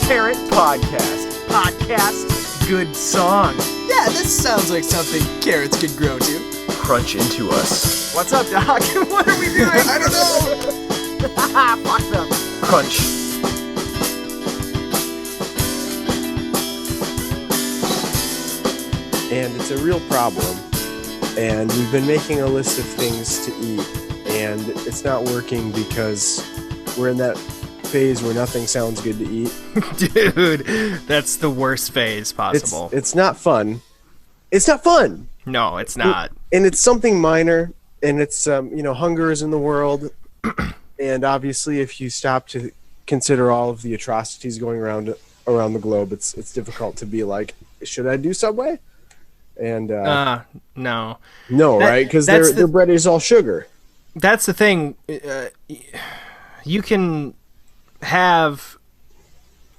Kerrit podcast. Podcast, good song. Yeah, this sounds like something carrots could grow to. Crunch into us. What's up, Doc? What are we doing? I don't know. Fuck them. Crunch. And it's a real problem. And we've been making a list of things to eat, and it's not working because we're in that phase where nothing sounds good to eat. Dude, that's the worst phase possible. It's not fun. It's not fun. No, it's not. And it's something minor, and it's, hunger is in the world. And obviously, if you stop to consider all of the atrocities going around the globe, it's difficult to be like, should I do Subway? And no, right? Because their bread is all sugar. That's the thing. You can have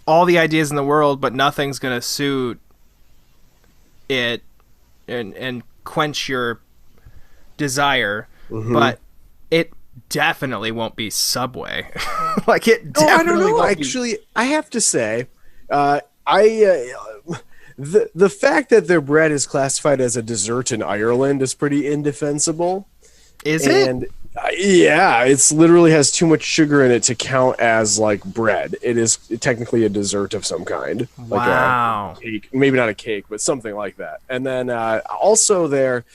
all the ideas in the world, but nothing's gonna suit it and quench your desire. Mm-hmm. But it definitely won't be Subway. Like it. Definitely I don't know. Won't Actually, I have to say, The fact that their bread is classified as a dessert in Ireland is pretty indefensible. Is it? Yeah, it's literally has too much sugar in it to count as like bread. It is technically a dessert of some kind. Wow. Like a cake, maybe not a cake, but something like that. And then also there,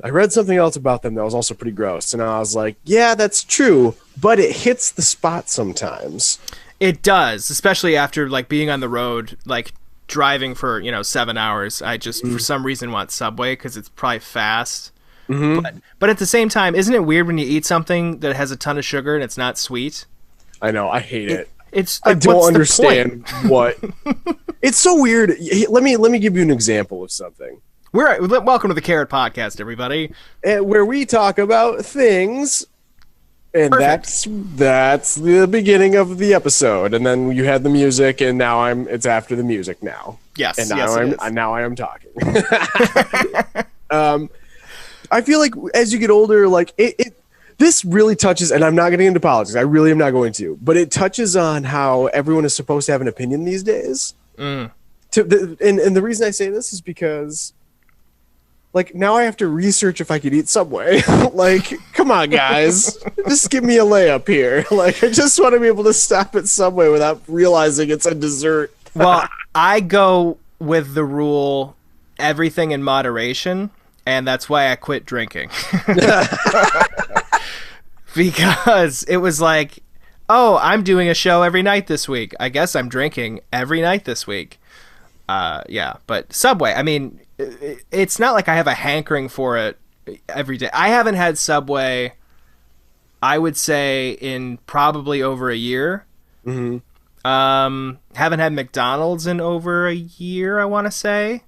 I read something else about them that was also pretty gross, and I was like, yeah, that's true, but it hits the spot sometimes. It does, especially after like being on the road, like driving for 7 hours. I just for some reason want Subway because it's probably fast. Mm-hmm. But at the same time, isn't it weird when you eat something that has a ton of sugar and it's not sweet? I know, I hate it. I don't understand what. It's so weird. Let me give you an example of something. Welcome to the Kerrit podcast, everybody, where we talk about things. And Perfect. that's the beginning of the episode, and then you had the music, and now it's after the music now. Yes, and now I am talking. I feel like as you get older, like this really touches, and I'm not getting into politics. I really am not going to, but it touches on how everyone is supposed to have an opinion these days. And the reason I say this is because, like, now I have to research if I could eat Subway. Like, come on, guys. Just give me a layup here. Like, I just want to be able to stop at Subway without realizing it's a dessert. Well, I go with the rule, everything in moderation, and that's why I quit drinking. Because it was like, oh, I'm doing a show every night this week. I guess I'm drinking every night this week. Yeah, but Subway, I mean, it's not like I have a hankering for it every day. I haven't had Subway, I would say, in probably over a year. Mm-hmm. Haven't had McDonald's in over a year, I want to say.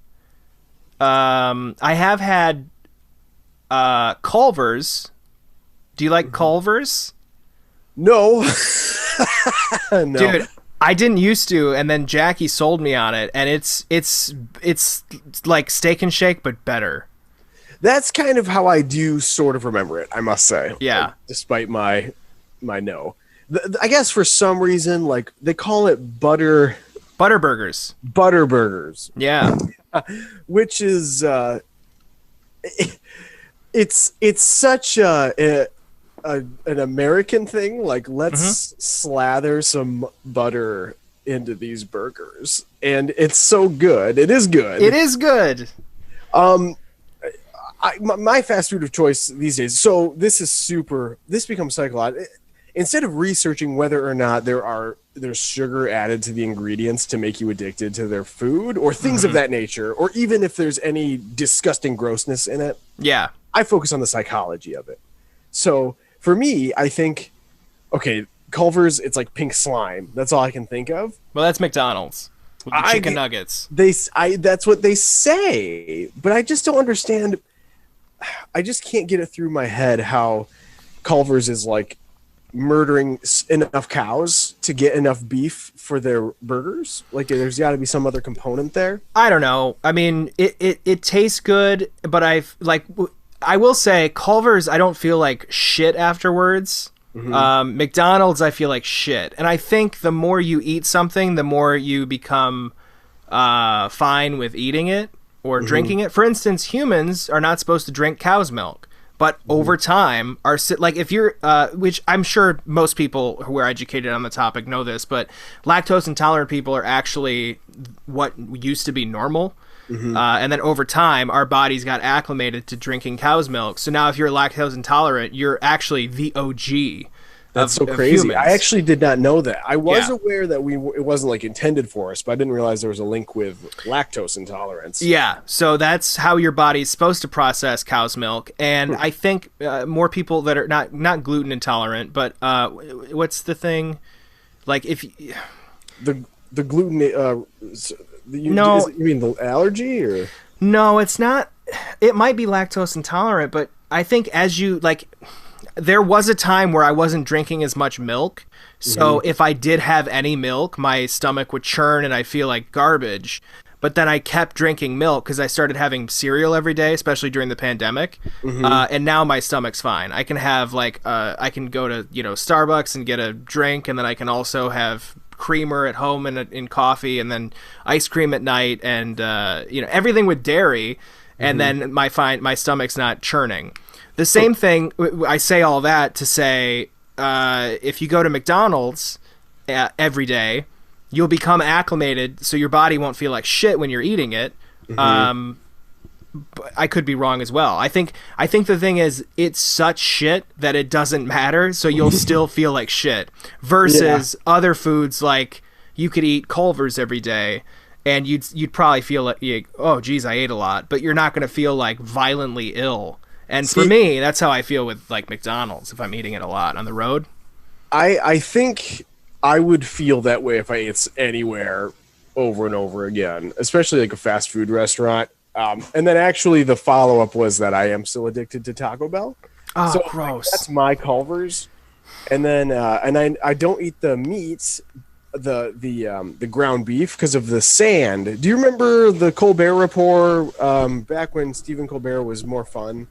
I have had Culver's. Do you like Culver's? No. No. Dude, I didn't used to, and then Jackie sold me on it, and it's like Steak and Shake, but better. That's kind of how I do sort of remember it, I must say. Yeah. Like, despite my no. I guess for some reason, like, they call it Butterburgers. Butterburgers. Yeah. Which is it's such an American thing. Like, let's slather some butter into these burgers, and it's so good. It is good. It is good. My fast food of choice these days. So this becomes psychological. Instead of researching whether or not there's sugar added to the ingredients to make you addicted to their food or things of that nature, or even if there's any disgusting grossness in it. Yeah. I focus on the psychology of it. So for me, I think, okay, Culver's, it's like pink slime. That's all I can think of. Well, that's McDonald's with the chicken nuggets. That's what they say, but I just don't understand. I just can't get it through my head how Culver's is like murdering enough cows to get enough beef for their burgers. Like, there's got to be some other component there. I don't know. I mean, it tastes good, but I will say Culver's, I don't feel like shit afterwards. McDonald's, I feel like shit. And I think the more you eat something, the more you become fine with eating it or drinking it. For instance, humans are not supposed to drink cow's milk. But over time, like if you're, which I'm sure most people who are educated on the topic know this, but lactose intolerant people are actually what used to be normal. And then over time, our bodies got acclimated to drinking cow's milk. So now if you're lactose intolerant, you're actually the OG. That's so crazy. I actually did not know that. I was aware that it wasn't like intended for us, but I didn't realize there was a link with lactose intolerance. Yeah, so that's how your body's supposed to process cow's milk. And I think more people that are not gluten intolerant, but what's the thing? Like if the gluten. You mean the allergy or? No, it's not. It might be lactose intolerant, but I think as you like. There was a time where I wasn't drinking as much milk, so if I did have any milk, my stomach would churn and I feel like garbage. But then I kept drinking milk because I started having cereal every day, especially during the pandemic. And now my stomach's fine. I can have I can go to Starbucks and get a drink, and then I can also have creamer at home and in coffee, and then ice cream at night, and everything with dairy. And then my stomach's not churning. The same thing, I say all that to say, if you go to McDonald's every day, you'll become acclimated, so your body won't feel like shit when you're eating it. But I could be wrong as well. I think the thing is, it's such shit that it doesn't matter, so you'll still feel like shit. Versus other foods, like you could eat Culver's every day, and you'd probably feel like, oh, geez, I ate a lot, but you're not going to feel like violently ill. And for me, that's how I feel with like McDonald's if I'm eating it a lot on the road. I think I would feel that way if I ate anywhere over and over again, especially like a fast food restaurant. And then actually the follow-up was that I am still addicted to Taco Bell. Oh, so gross. That's my Culver's. And then I don't eat the meat, the ground beef because of the sand. Do you remember the Colbert Report back when Stephen Colbert was more fun?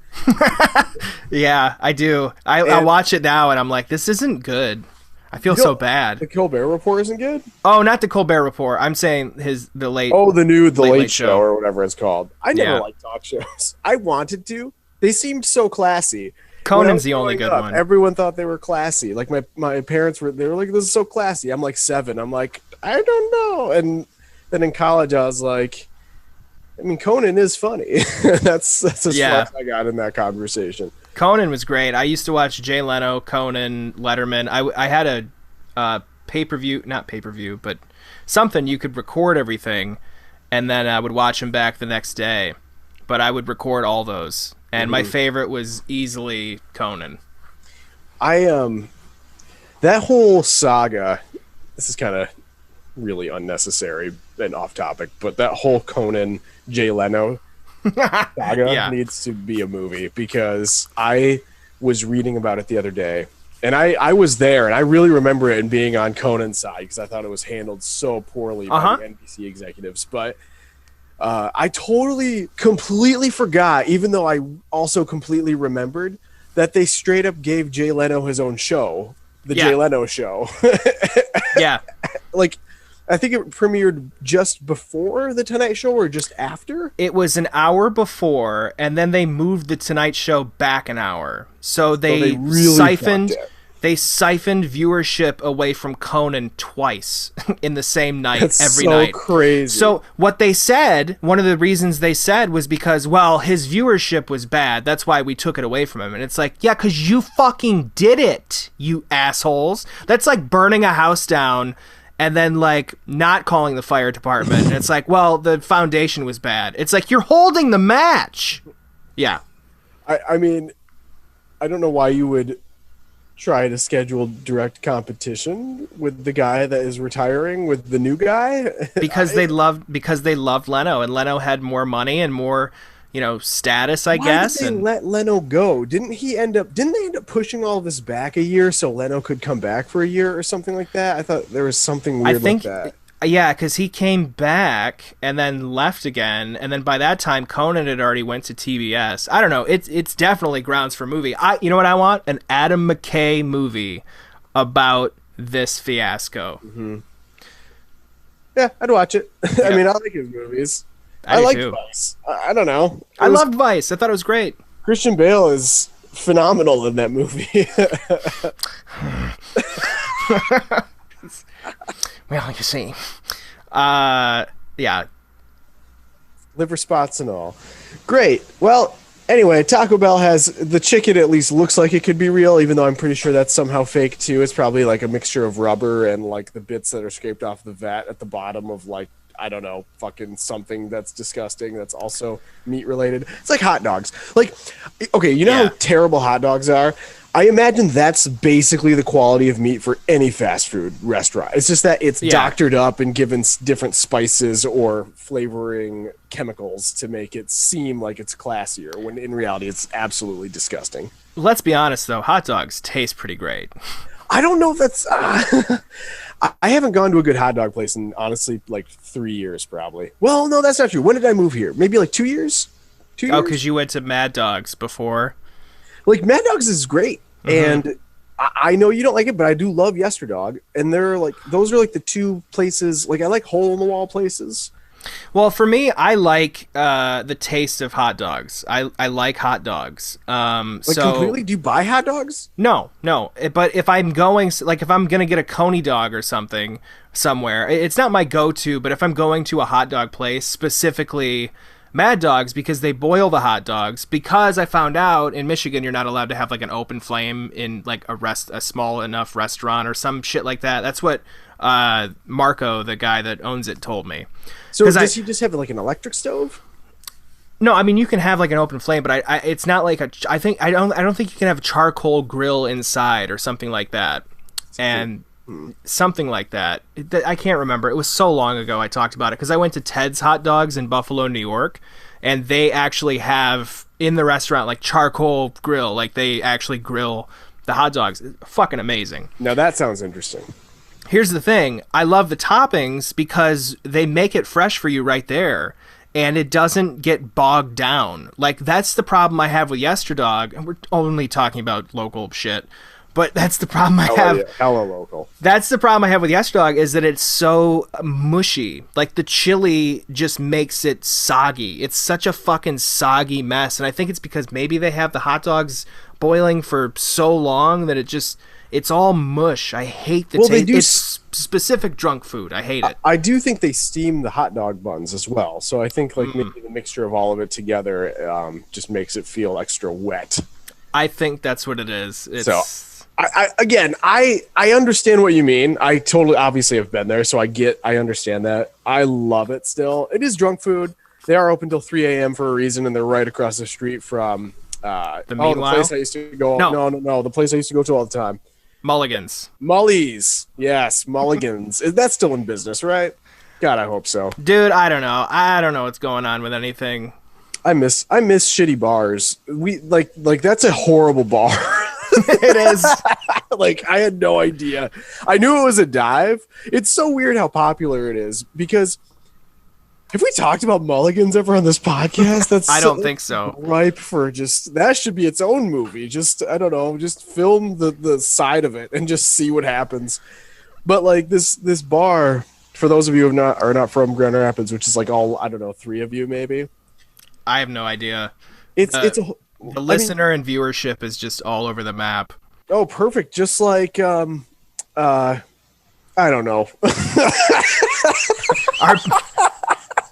Yeah, I do. I watch it now and I'm like, this isn't good. I feel so bad. The Colbert Report isn't good? Oh, not the Colbert Report. I'm saying the late. Oh, the late show or whatever it's called. I never liked talk shows. I wanted to. They seemed so classy. Conan's the only good one. Everyone thought they were classy. Like my parents were like, this is so classy. I'm like 7. I'm like, I don't know. And then in college I was like, I mean, Conan is funny. that's as far as I got in that conversation. Conan was great. I used to watch Jay Leno, Conan, Letterman. I had a not pay-per-view, but something you could record everything, and then I would watch them back the next day. But I would record all those. And my favorite was easily Conan. That whole saga, this is kind of really unnecessary and off topic, but that whole Conan Jay Leno saga needs to be a movie, because I was reading about it the other day, and I was there, and I really remember it and being on Conan's side because I thought it was handled so poorly by the NBC executives. But I completely forgot, even though I also completely remembered, that they straight up gave Jay Leno his own show, the Jay Leno Show. Yeah. Like, I think it premiered just before The Tonight Show or just after? It was an hour before, and then they moved The Tonight Show back an hour. So they really siphoned viewership away from Conan twice in the same night. That's every night. Crazy. So what they said, one of the reasons they said was because, well, his viewership was bad. That's why we took it away from him. And it's like, yeah, because you fucking did it, you assholes. That's like burning a house down and then like not calling the fire department. And it's like, well, the foundation was bad. It's like, you're holding the match. Yeah. I mean, I don't know why you would try to schedule direct competition with the guy that is retiring with the new guy. because they loved Leno, and Leno had more money and more, status, I guess. Why did they let Leno go? Didn't they end up pushing all this back a year so Leno could come back for a year or something like that? I thought there was something weird like that. Yeah, because he came back and then left again, and then by that time Conan had already went to TBS. I don't know. It's definitely grounds for a movie. You know what I want? An Adam McKay movie about this fiasco. Mm-hmm. Yeah, I'd watch it. Yeah. I mean, I like his movies. I like too. Vice. I don't know. I loved Vice. I thought it was great. Christian Bale is phenomenal in that movie. Well, you see. Yeah. Liver spots and all. Great. Well, anyway, Taco Bell has the chicken at least looks like it could be real, even though I'm pretty sure that's somehow fake too. It's probably like a mixture of rubber and like the bits that are scraped off the vat at the bottom of like, I don't know, fucking something that's disgusting that's also meat related. It's like hot dogs. Like, okay, you know how terrible hot dogs are? I imagine that's basically the quality of meat for any fast food restaurant. It's just that it's doctored up and given different spices or flavoring chemicals to make it seem like it's classier, when in reality it's absolutely disgusting. Let's be honest, though. Hot dogs taste pretty great. I don't know if that's... I haven't gone to a good hot dog place in, honestly, like 3 years, probably. Well, no, that's not true. When did I move here? Maybe like 2 years? 2 years? Oh, because you went to Mad Dogs before. Like, Mad Dogs is great. Mm-hmm. And I know you don't like it, but I do love Yesterdog. And they're like, those are like the two places, like I like hole-in-the-wall places. Well, for me, I like the taste of hot dogs. I like hot dogs. Completely? Do you buy hot dogs? No. But if I'm going, like if I'm going to get a Coney dog or something somewhere, it's not my go-to, but if I'm going to a hot dog place, specifically Mad Dogs, because they boil the hot dogs, because I found out in Michigan you're not allowed to have like an open flame in like a small enough restaurant or some shit like that. That's what Marco, the guy that owns it, told me. So does he just have like an electric stove? No, I mean you can have like an open flame, but it's not like I don't think you can have a charcoal grill inside or something like that. Something like that. I can't remember. It was so long ago I talked about it because I went to Ted's Hot Dogs in Buffalo, New York, and they actually have in the restaurant like charcoal grill, like they actually grill the hot dogs. It's fucking amazing. Now that sounds interesting. Here's the thing. I love the toppings because they make it fresh for you right there, and it doesn't get bogged down. Like, that's the problem I have with Yesterdog, and we're only talking about local shit, but that's the problem I have. Hella local. That's the problem I have with Yesterdog, is that it's so mushy. Like, the chili just makes it soggy. It's such a fucking soggy mess, and I think it's because maybe they have the hot dogs boiling for so long that it's all mush. I hate the taste. It's specific drunk food. I hate it. I do think they steam the hot dog buns as well. So I think like maybe the mixture of all of it together just makes it feel extra wet. I think that's what it is. I understand what you mean. I totally obviously have been there, so I understand that. I love it still. It is drunk food. They are open till 3 a.m. for a reason, and they're right across the street from the place I used to go. No, the place I used to go to all the time. Mulligan's. Mully's. Yes, Mulligan's. That's still in business, right? God, I hope so. Dude, I don't know. I don't know what's going on with anything. I miss shitty bars. We like that's a horrible bar. It is. Like, I had no idea. I knew it was a dive. It's so weird how popular it is because have we talked about Mulligan's ever on this podcast? That's I don't think so. Ripe for that should be its own movie. Just, I don't know, just film the side of it and just see what happens. But like this bar, for those of you who are not from Grand Rapids, which is like all, I don't know, 3 of you maybe. I have no idea. The listener and viewership is just all over the map. Oh, perfect. Just like I don't know.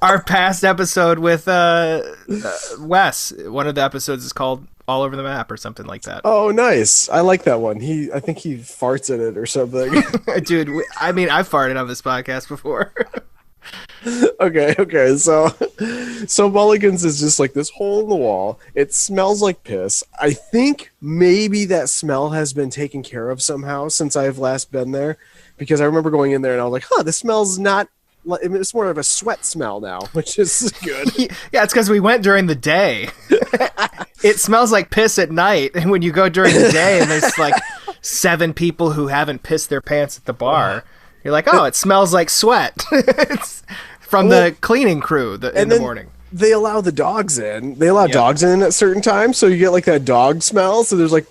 Our past episode with Wes, one of the episodes is called All Over the Map or something like that. Oh, nice. I like that one. I think he farts in it or something. Dude, I've farted on this podcast before. Okay. So Mulligan's is just like this hole in the wall. It smells like piss. I think maybe that smell has been taken care of somehow since I've last been there, because I remember going in there and I was like, this smells not. It's more of a sweat smell now, which is good. Yeah, it's because we went during the day. It smells like piss at night, and when you go during the day and there's like 7 people who haven't pissed their pants at the bar, You're like, oh, it smells like sweat. It's from the cleaning crew in the morning. They allow the dogs in. They allow dogs in at certain times, so you get like that dog smell. So there's like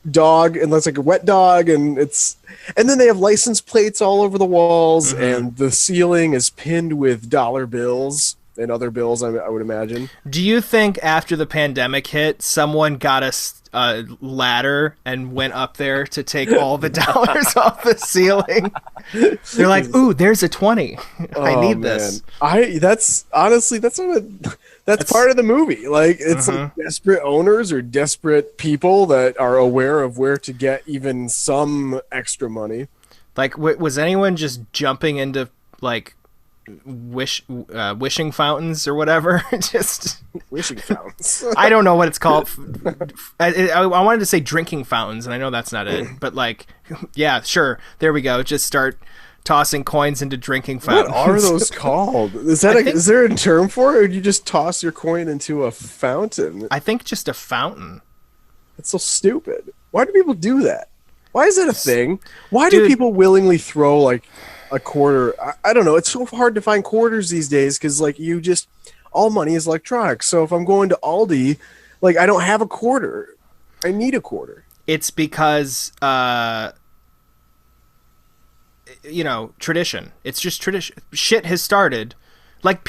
dog, and that's like a wet dog, and then they have license plates all over the walls, and the ceiling is pinned with dollar bills and other bills, I would imagine. Do you think after the pandemic hit, someone got a ladder and went up there to take all the dollars off the ceiling? They're like, ooh, there's a 20. I need this. That's part of the movie. Like, it's like desperate owners or desperate people that are aware of where to get even some extra money. Like, was anyone just jumping into like wishing fountains or whatever? Just wishing fountains. I don't know what it's called. I wanted to say drinking fountains, and I know that's not it, but like, yeah, sure, there we go. Just start tossing coins into drinking fountains. What are those called? Is there a term for it, or do you just toss your coin into a fountain? I think just a fountain. That's so stupid. Why do people do that? Why is that a thing? Why do people willingly throw like a quarter? I don't know. It's so hard to find quarters these days because like all money is electronic. So if I'm going to Aldi, like I don't have a quarter. I need a quarter. It's because tradition. It's just tradition. Shit has started. Like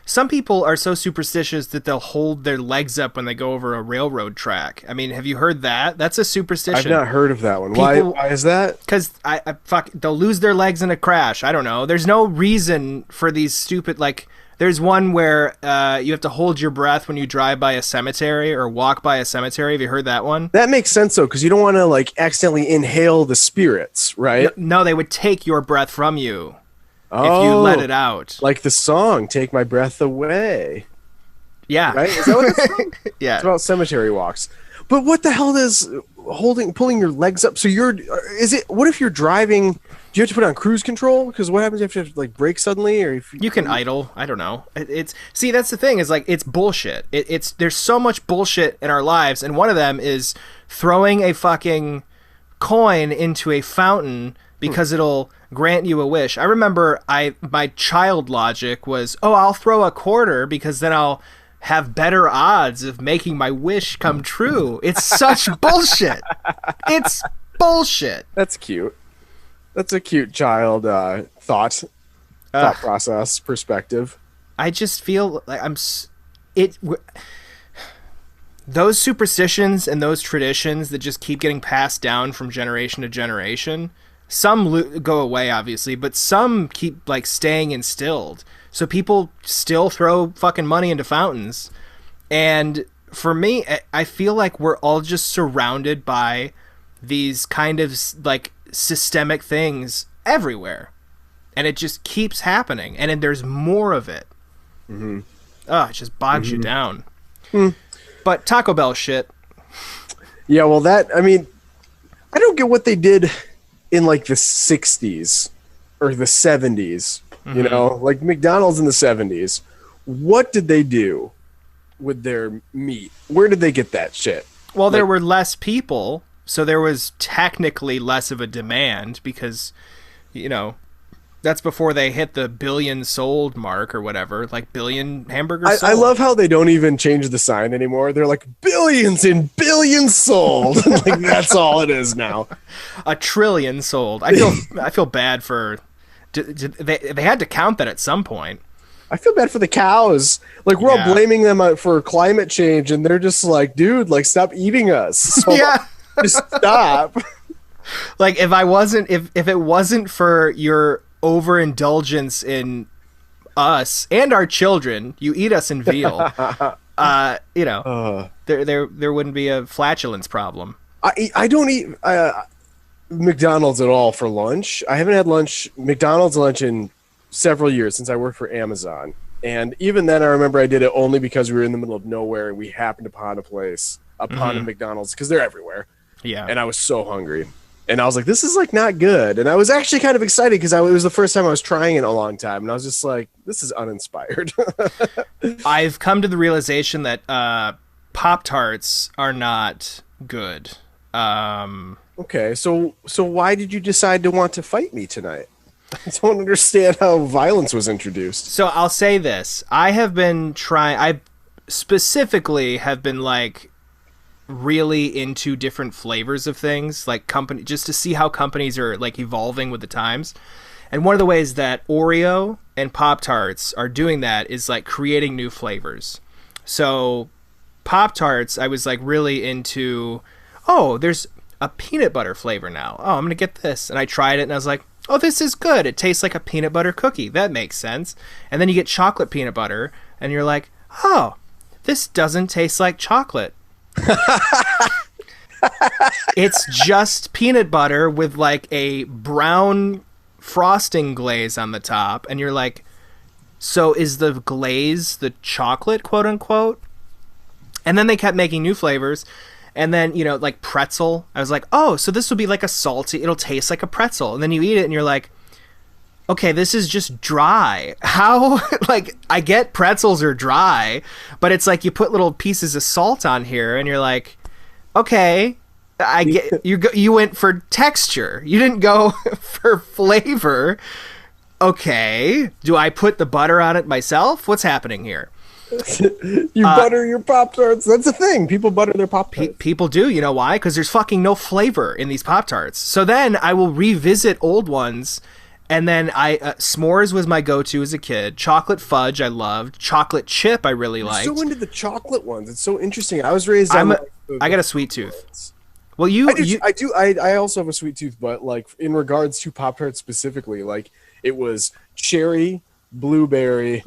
some people are so superstitious that they'll hold their legs up when they go over a railroad track. I mean, have you heard that? That's a superstition. I've not heard of that one. Why is that? Because they'll lose their legs in a crash. I don't know. There's no reason for these stupid, like, there's one where you have to hold your breath when you drive by a cemetery or walk by a cemetery. Have you heard that one? That makes sense, though, because you don't want to, like, accidentally inhale the spirits, right? No, they would take your breath from you. If you let it out. Like the song, Take My Breath Away. Yeah. Right? Is that what it's called? Yeah. It's about cemetery walks. But what the hell is pulling your legs up? So what if you're driving, do you have to put on cruise control? Because what happens if you have to like brake suddenly? Or if you can idle. I don't know. See, that's the thing is like, it's bullshit. There's so much bullshit in our lives. And one of them is throwing a fucking coin into a fountain because it'll grant you a wish. I remember my child logic was, I'll throw a quarter because then I'll have better odds of making my wish come true. It's such bullshit. It's bullshit. That's cute. That's a cute child thought process perspective. I just feel like those superstitions and those traditions that just keep getting passed down from generation to generation. Some go away, obviously, but some keep like staying instilled. So people still throw fucking money into fountains. And for me, I feel like we're all just surrounded by these kind of like systemic things everywhere. And it just keeps happening. And then there's more of it. Mm-hmm. Oh, it just bogs you down. Mm. But Taco Bell shit. Yeah, well, I don't get what they did in like the 60s or the 70s, you know, like McDonald's in the 70s. What did they do with their meat? Where did they get that shit? Well, there were less people, so there was technically less of a demand because, you know, that's before they hit the billion sold mark or whatever, like billion hamburgers sold. I love how they don't even change the sign anymore. They're like billions and billions sold. Like that's all it is now. A trillion sold. I feel bad for. They had to count that at some point. I feel bad for the cows. Like we're all blaming them for climate change, and they're just like, dude, like stop eating us. So just stop. Like if it wasn't for your overindulgence in us and our children, you eat us in veal. There wouldn't be a flatulence problem. I don't eat McDonald's at all for lunch. I haven't had McDonald's lunch in several years since I worked for Amazon. And even then I remember I did it only because we were in the middle of nowhere and we happened upon a McDonald's because they're everywhere. Yeah. And I was so hungry. And I was like, this is like not good. And I was actually kind of excited because it was the first time I was trying it in a long time. And I was just like, this is uninspired. I've come to the realization that Pop-Tarts are not good. Okay, so why did you decide to want to fight me tonight? I don't understand how violence was introduced. So I'll say this. I specifically have been like really into different flavors of things, like company, just to see how companies are like evolving with the times. And one of the ways that Oreo and Pop-Tarts are doing that is like creating new flavors. So Pop-Tarts, I was like really into, oh, there's a peanut butter flavor now. Oh, I'm going to get this. And I tried it and I was like, oh, this is good. It tastes like a peanut butter cookie. That makes sense. And then you get chocolate peanut butter and you're like, oh, this doesn't taste like chocolate. It's just peanut butter with like a brown frosting glaze on the top. And you're like, so is the glaze the chocolate, quote unquote? And then they kept making new flavors. And then, you know, like pretzel, I was like, oh, so this will be like a salty, it'll taste like a pretzel. And then you eat it and you're like, okay, this is just dry. How, like, I get pretzels are dry, but it's like you put little pieces of salt on here and you're like, okay, I get, you went for texture. You didn't go for flavor. Okay, do I put the butter on it myself? What's happening here? You butter your Pop-Tarts. That's a thing. People butter their Pop-Tarts. People do. You know why? Because there's fucking no flavor in these Pop-Tarts. So then I will revisit old ones. And then s'mores was my go-to as a kid. Chocolate fudge I loved. Chocolate chip I really liked. So into the chocolate ones. It's so interesting. I was raised I got a sweet tooth. Well, I also have a sweet tooth, but like in regards to Pop-Tarts specifically, like it was cherry, blueberry.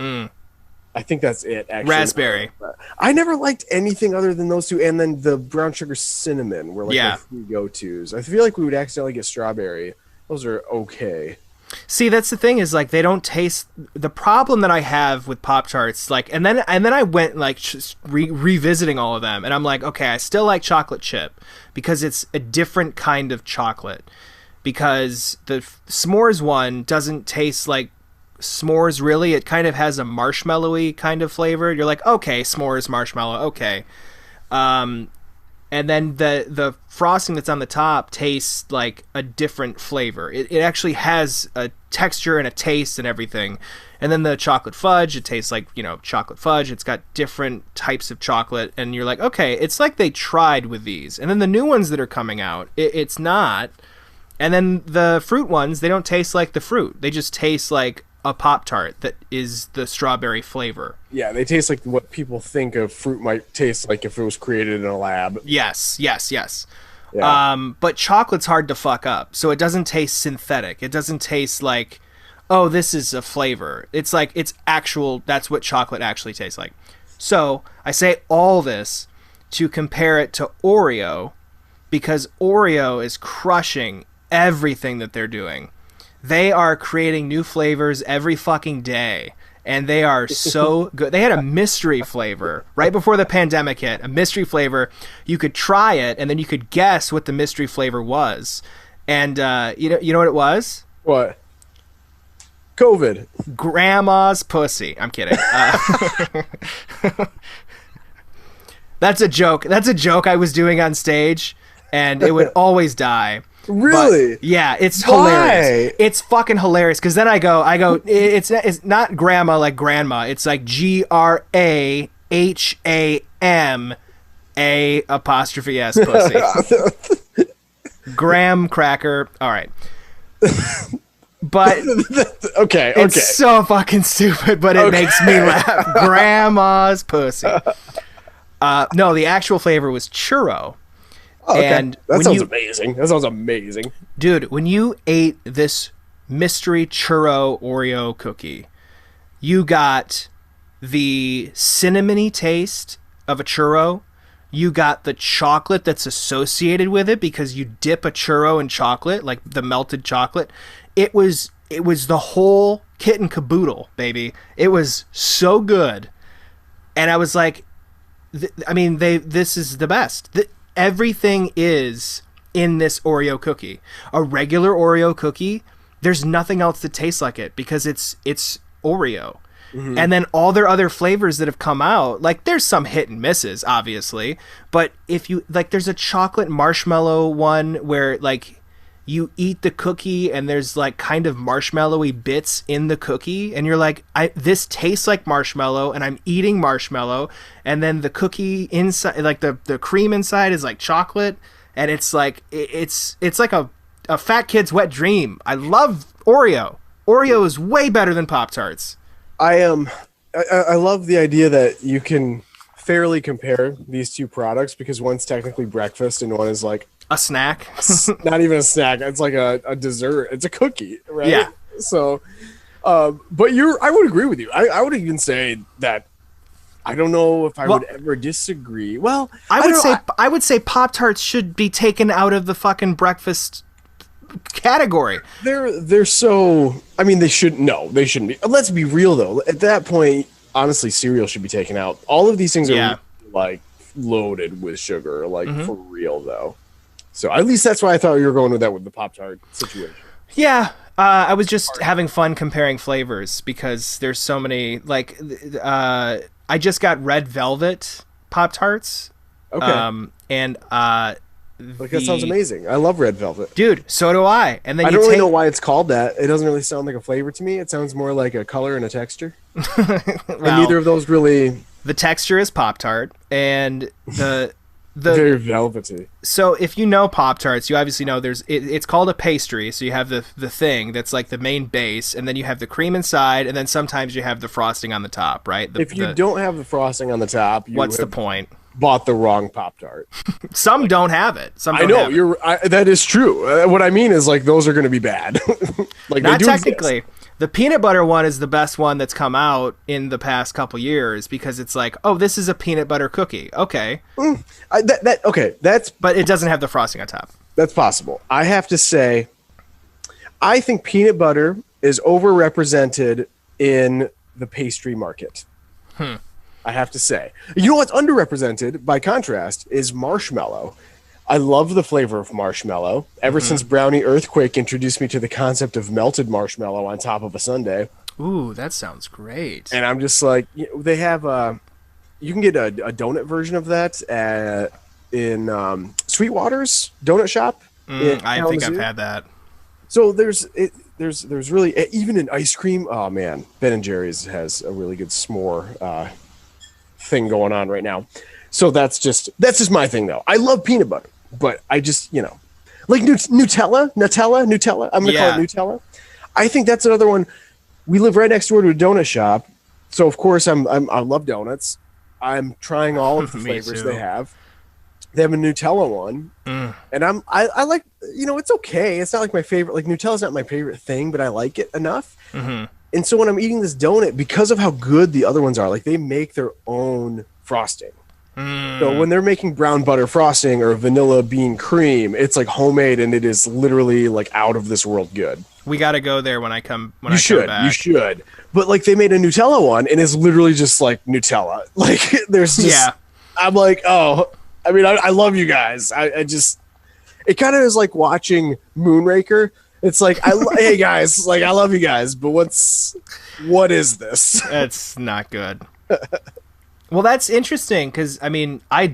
I think that's it, actually. Raspberry. I never liked anything other than those two, and then the brown sugar cinnamon were like my three go-tos. I feel like we would accidentally get strawberry. Those are okay. See, that's the thing is like they don't taste. The problem that I have with Pop-Tarts, like, and then I went like just revisiting all of them, and I'm like, okay, I still like chocolate chip because it's a different kind of chocolate. Because the s'mores one doesn't taste like s'mores really. It kind of has a marshmallowy kind of flavor. You're like, okay, s'mores marshmallow, okay. And then the frosting that's on the top tastes like a different flavor. It actually has a texture and a taste and everything. And then the chocolate fudge, it tastes like, you know, chocolate fudge. It's got different types of chocolate. And you're like, okay, it's like they tried with these. And then the new ones that are coming out, it's not. And then the fruit ones, they don't taste like the fruit. They just taste like a Pop-Tart that is the strawberry flavor. Yeah, they taste like what people think of fruit might taste like if it was created in a lab. Yes. Yeah. But chocolate's hard to fuck up, so it doesn't taste synthetic. It doesn't taste like, oh, this is a flavor. It's like, it's actual, that's what chocolate actually tastes like. So I say all this to compare it to Oreo, because Oreo is crushing everything that they're doing. They are creating new flavors every fucking day, and they are so good. They had a mystery flavor right before the pandemic hit, a mystery flavor. You could try it, and then you could guess what the mystery flavor was. And you know what it was? What? COVID. Grandma's pussy. I'm kidding. That's a joke. That's a joke I was doing on stage, and it would always die. Really? But, yeah, it's hilarious. It's fucking hilarious because then I go. It's not grandma like grandma. It's like GRAHAMA apostrophe S pussy. Graham cracker. All right. But okay. It's so fucking stupid, but it makes me laugh. Grandma's pussy. No, the actual flavor was churro. Oh, okay. And that sounds amazing. That sounds amazing. Dude, when you ate this mystery churro Oreo cookie, you got the cinnamony taste of a churro. You got the chocolate that's associated with it because you dip a churro in chocolate, like the melted chocolate. It was the whole kit and caboodle, baby. It was so good. And I was like, this is the best. Everything is in this Oreo cookie. A regular Oreo cookie, there's nothing else that tastes like it because it's Oreo. Mm-hmm. And then all their other flavors that have come out, like there's some hit and misses, obviously, but if you like, there's a chocolate marshmallow one where like you eat the cookie and there's like kind of marshmallowy bits in the cookie, and you're like, this tastes like marshmallow, and I'm eating marshmallow, and then the cookie inside, like the cream inside is like chocolate, and it's like it's like a fat kid's wet dream. I love Oreo. Oreo is way better than Pop-Tarts. I love the idea that you can fairly compare these two products, because one's technically breakfast and one is like a snack. Not even a snack. It's like a dessert. It's a cookie, right? Yeah. So, but I would agree with you. I would even say that I don't know if I would ever disagree. Well, I would say Pop-Tarts should be taken out of the fucking breakfast category. They're so. I mean, they shouldn't. No, they shouldn't be. Let's be real though. At that point, honestly, cereal should be taken out. All of these things are like loaded with sugar, like for real though. So at least that's why I thought you were going with that with the Pop-Tart situation. Yeah, I was just having fun comparing flavors because there's so many. Like, I just got red velvet Pop-Tarts. Okay. And that sounds amazing. I love red velvet, dude. So do I. And then I don't really know why it's called that. It doesn't really sound like a flavor to me. It sounds more like a color and a texture. Well, and neither of those really. The texture is Pop-Tart, and the very velvety. So if you know Pop-Tarts, you obviously know it's called a pastry. So you have the thing that's like the main base, and then you have the cream inside, and then sometimes you have the frosting on the top, right? If you don't have the frosting on the top, what's the point? Bought the wrong Pop-Tart. Some don't have it. Some don't have it. That is true. What I mean is like those are going to be bad. Like not technically. Exist. The peanut butter one is the best one that's come out in the past couple years because it's like, oh, this is a peanut butter cookie. Okay. But it doesn't have the frosting on top. That's possible. I have to say, I think peanut butter is overrepresented in the pastry market. I have to say. You know what's underrepresented, by contrast, is marshmallow. I love the flavor of marshmallow. Ever since Brownie Earthquake introduced me to the concept of melted marshmallow on top of a sundae. Ooh, that sounds great. And I'm just like, they have you can get a donut version of that in Sweetwater's donut shop. I think I've had that. So there's really, even in ice cream. Oh man, Ben and Jerry's has a really good s'more thing going on right now. So that's just my thing though. I love peanut butter, but I just, like Nutella. I'm going to call it Nutella. I think that's another one. We live right next door to a donut shop. So of course I love donuts. I'm trying all of the flavors they have. They have a Nutella one, and I like, it's okay. It's not like my favorite. Like Nutella's not my favorite thing, but I like it enough. And so when I'm eating this donut, because of how good the other ones are, like they make their own frosting. So when they're making brown butter frosting or vanilla bean cream, it's like homemade, and it is literally like out of this world good. We got to go there when I come. You should. But like they made a Nutella one, and it's literally just like Nutella. Like there's just. I'm like, oh. I mean, I love you guys. I just, it kind of is like watching Moonraker. It's like, hey guys, like I love you guys, but what is this? That's not good. Well, that's interesting because I mean, I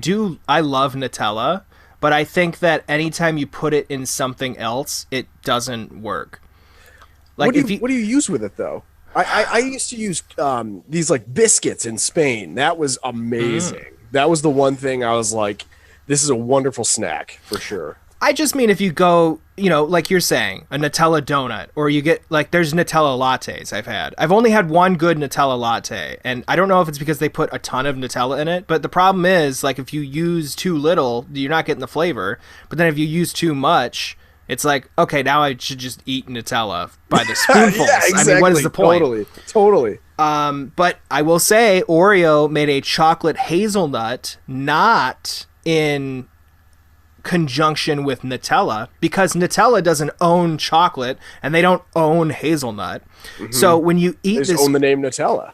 love Nutella, but I think that anytime you put it in something else, it doesn't work. Like, what do you use with it though? I used to use these like biscuits in Spain. That was amazing. That was the one thing I was like, this is a wonderful snack for sure. I just mean if you go, like you're saying, a Nutella donut, or you get, like, there's Nutella lattes I've only had one good Nutella latte, and I don't know if it's because they put a ton of Nutella in it, but the problem is, like, if you use too little, you're not getting the flavor, but then if you use too much, it's like, okay, now I should just eat Nutella by the spoonfuls. Yeah, exactly. I mean, what is the point? Totally. But I will say Oreo made a chocolate hazelnut not in conjunction with Nutella, because Nutella doesn't own chocolate and they don't own hazelnut. So when you eat they just own the name Nutella.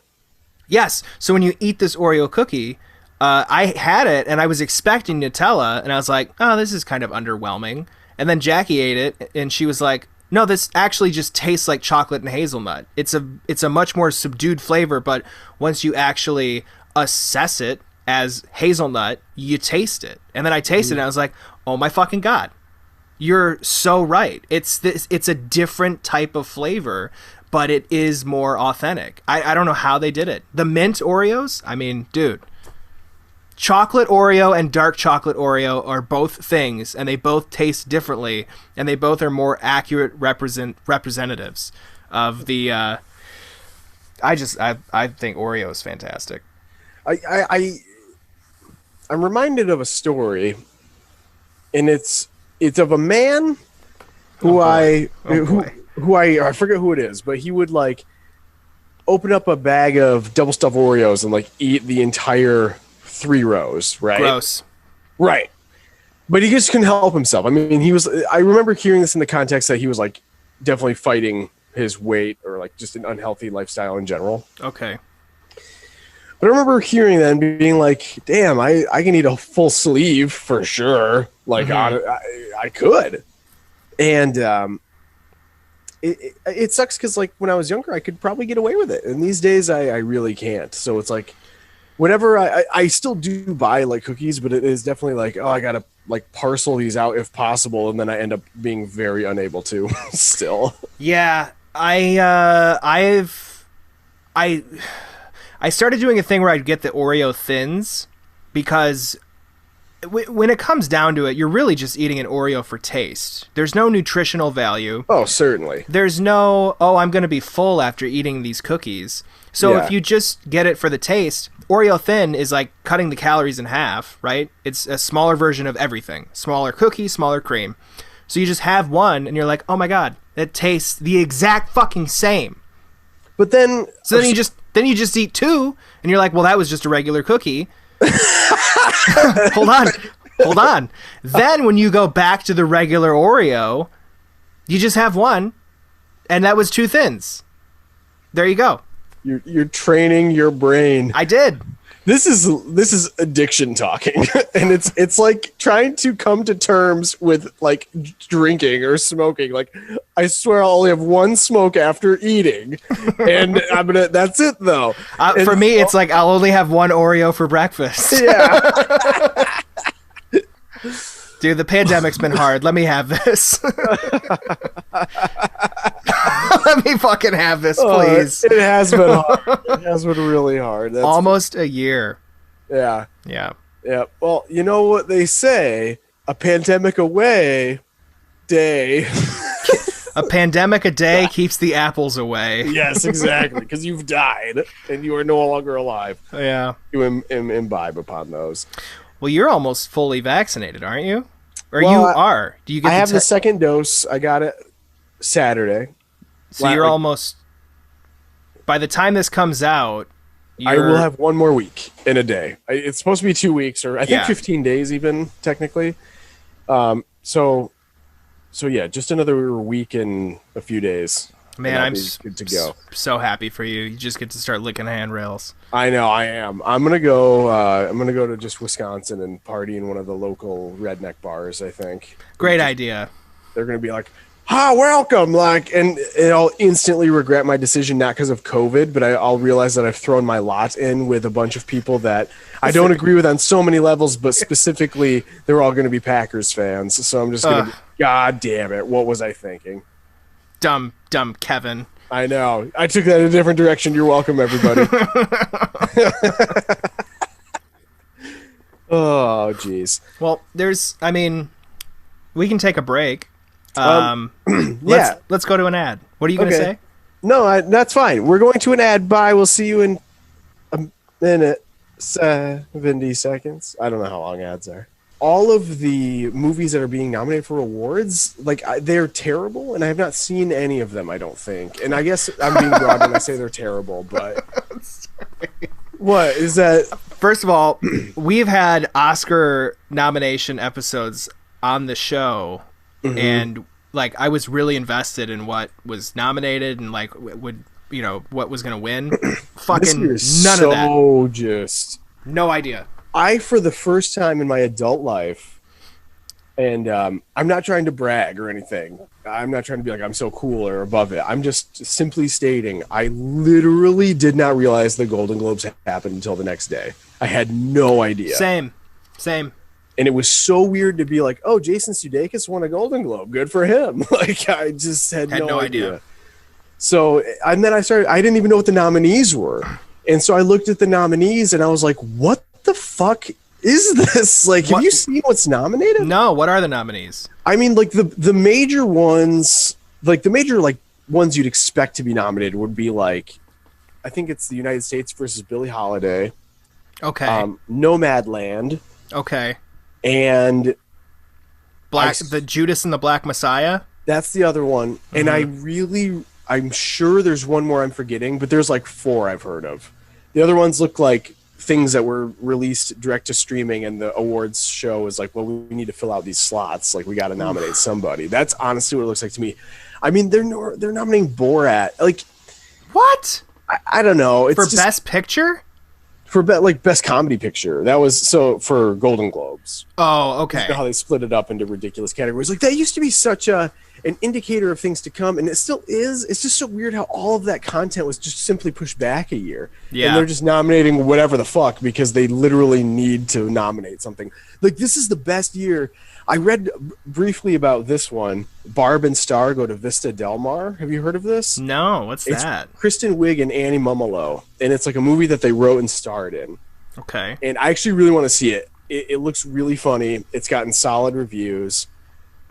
Yes. So when you eat this Oreo cookie, I had it and I was expecting Nutella and I was like, oh, this is kind of underwhelming. And then Jackie ate it and she was like, no, this actually just tastes like chocolate and hazelnut. It's a much more subdued flavor, but once you actually assess it as hazelnut, you taste it. And then I tasted it and I was like, oh my fucking God. You're so right. It's a different type of flavor, but it is more authentic. I don't know how they did it. The mint Oreos, I mean, dude. Chocolate Oreo and dark chocolate Oreo are both things, and they both taste differently, and they both are more accurate representatives of the. I think Oreo is fantastic. I'm reminded of a story, and it's of a man who I forget who it is, but he would like open up a bag of double stuffed Oreos and like eat the entire 3 rows, right? Gross. Right. But he just couldn't help himself. I mean, I remember hearing this in the context that he was like definitely fighting his weight or like just an unhealthy lifestyle in general. Okay. But I remember hearing that and being like, damn, I can eat a full sleeve for sure. Like I could. And it sucks because like when I was younger, I could probably get away with it. And these days I really can't. So it's like, whenever I still do buy like cookies, but it is definitely like, oh, I gotta like parcel these out if possible, and then I end up being very unable to still. Yeah, I started doing a thing where I'd get the Oreo thins because when it comes down to it, you're really just eating an Oreo for taste. There's no nutritional value. Oh, certainly. There's no, I'm going to be full after eating these cookies. So if you just get it for the taste, Oreo Thin is like cutting the calories in half, right? It's a smaller version of everything. Smaller cookie, smaller cream. So you just have one and you're like, oh my God, it tastes the exact fucking same. But then... So then you just eat 2 and you're like, well, that was just a regular cookie. Hold on. Then when you go back to the regular Oreo, you just have 1 and that was 2 thins. There you go. You're training your brain. I did. This is addiction talking, and it's like trying to come to terms with like drinking or smoking. Like, I swear I'll only have 1 smoke after eating, and that's it though. For me, it's like I'll only have 1 Oreo for breakfast. Yeah. Dude, the pandemic's been hard. Let me have this. Let me fucking have this, please. It has been hard. It has been really hard. That's almost a year. Yeah. Yeah. Yeah. Well, you know what they say? A pandemic away day. A pandemic a day keeps the apples away. Yes, exactly. Because you've died and you are no longer alive. Yeah. You imbibe upon those. Well, you're almost fully vaccinated, aren't you? Or well, you are. Do you get I have the second dose. I got it Saturday. So you're almost... By the time this comes out... I will have 1 more week in a day. It's supposed to be 2 weeks, or I think 15 days even, technically. So yeah, just another week and a few days. Man, I'm good to go. So happy for you. You just get to start licking handrails. I know, I am. I'm gonna go to just Wisconsin and party in one of the local redneck bars, I think. Great idea. They're gonna be like, welcome, like, and I'll instantly regret my decision, not because of COVID, but I'll realize that I've thrown my lot in with a bunch of people that I don't agree with on so many levels, but specifically, they're all going to be Packers fans. So I'm just going to be, God damn it, what was I thinking? Dumb Kevin. I know. I took that in a different direction. You're welcome, everybody. Oh, jeez. Well, we can take a break. Let's go to an ad. What are you going to say? No, that's fine. We're going to an ad. Bye. We'll see you in a minute. 70 seconds. I don't know how long ads are. All of the movies that are being nominated for awards, like, they're terrible, and I have not seen any of them, I don't think. And I guess I'm being broad when I say they're terrible, but... What is that? First of all, we've had Oscar nomination episodes on the show, and like I was really invested in what was nominated and like what was gonna win. Fucking none of that. So just no idea. I, for the first time in my adult life, and I'm not trying to brag or anything. I'm not trying to be like I'm so cool or above it. I'm just simply stating I literally did not realize the Golden Globes happened until the next day. I had no idea. Same. And it was so weird to be like, oh, Jason Sudeikis won a Golden Globe. Good for him. Like, I just had no idea. So, and then I didn't even know what the nominees were. And so I looked at the nominees and I was like, what the fuck is this? Like, have you seen what's nominated? No, what are the nominees? I mean, like the major ones, like the major like ones you'd expect to be nominated would be like, I think it's the United States versus Billie Holiday. Okay. Nomadland. Okay. And the Judas and the Black Messiah. That's the other one. And I'm sure there's one more I'm forgetting, but there's like 4 I've heard of. The other ones look like things that were released direct to streaming, and the awards show is like, well, we need to fill out these slots. Like, we got to nominate somebody. That's honestly what it looks like to me. I mean, they're nominating Borat. Like, what? I don't know. It's for just, Best Picture? For best comedy picture. That was for Golden Globes. Oh, okay. You know how they split it up into ridiculous categories. Like, that used to be such an indicator of things to come, and it still is. It's just so weird how all of that content was just simply pushed back a year. Yeah. And they're just nominating whatever the fuck because they literally need to nominate something. Like, this is the best year. I read briefly about this one. Barb and Star go to Vista Del Mar. Have you heard of this? No, what's that? Kristen Wiig and Annie Mumolo, and it's like a movie that they wrote and starred in. Okay. And I actually really want to see it. It looks really funny. It's gotten solid reviews.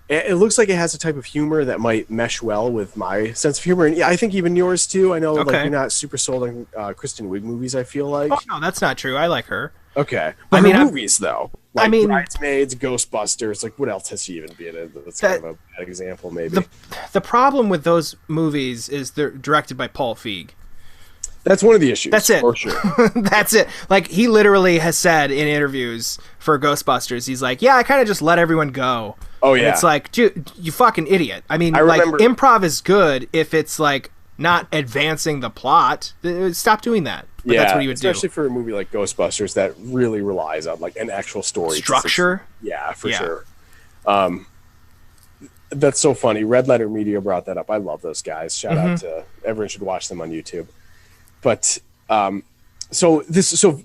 It looks like it has a type of humor that might mesh well with my sense of humor. And yeah, I think even yours too. I know like you're not super sold on Kristen Wiig movies, I feel like. Oh, no, that's not true. I like her. Okay. But her movies, though. Like Bridesmaids, Ghostbusters, like what else has she even been in? That's kind of a bad example, maybe. The problem with those movies is they're directed by Paul Feig. That's one of the issues. That's it. For sure. That's it. Like, he literally has said in interviews for Ghostbusters, he's like, yeah, I kind of just let everyone go. Oh, yeah. And it's like, dude, you fucking idiot. I mean, like, improv is good if it's, like, not advancing the plot. Stop doing that. But that's what he would especially for a movie like Ghostbusters that really relies on, like, an actual story. Structure? Yeah, for sure. That's so funny. Red Letter Media brought that up. I love those guys. Shout out to everyone should watch them on YouTube. But so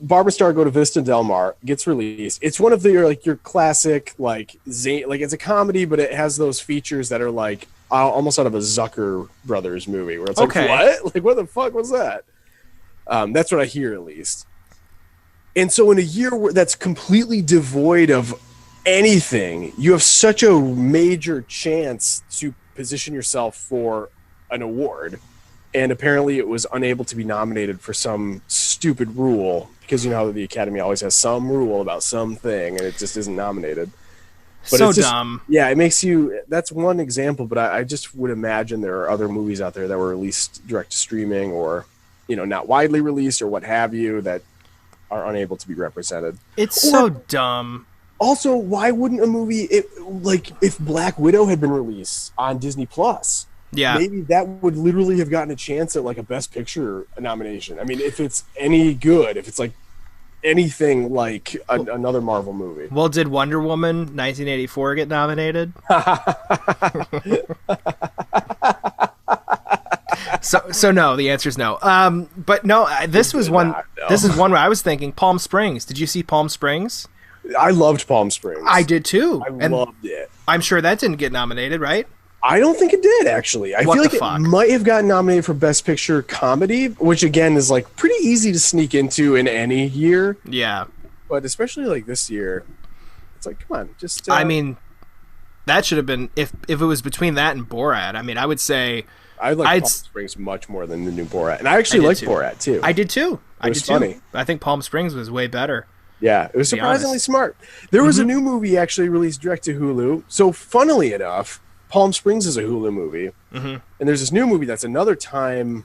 Barbara Star Go to Vista Del Mar gets released. It's one of your classic like it's a comedy, but it has those features that are like almost out of a Zucker Brothers movie where it's like, what? Like, what the fuck was that? That's what I hear, at least. And so in a year that's completely devoid of anything, you have such a major chance to position yourself for an award. And apparently it was unable to be nominated for some stupid rule, because you know how the Academy always has some rule about something and it just isn't nominated. But so it's just, dumb. Yeah, it makes you... That's one example, but I just would imagine there are other movies out there that were released direct to streaming or, you know, not widely released or what have you that are unable to be represented. It's so dumb. Also, why wouldn't a movie... if Black Widow had been released on Disney Plus... Yeah, maybe that would literally have gotten a chance at like a Best Picture nomination. I mean, if it's any good, if it's like anything like another Marvel movie. Well, did Wonder Woman 1984 get nominated? So no, the answer is no. But no, this was one. No. This is one where I was thinking Palm Springs. Did you see Palm Springs? I loved Palm Springs. I did too. I loved it. I'm sure that didn't get nominated, right? I don't think it did, actually. I feel like it might have gotten nominated for Best Picture Comedy, which, again, is, like, pretty easy to sneak into in any year. Yeah. But especially, like, this year, it's like, come on, just... I mean, that should have been... If it was between that and Borat, I mean, I would say... I like Palm Springs much more than the new Borat. And I actually liked Borat, too. I did, too. It was funny. I think Palm Springs was way better. Yeah, it was surprisingly smart. There was a new movie actually released direct to Hulu. So, funnily enough... Palm Springs is a Hulu movie, and there's this new movie that's another time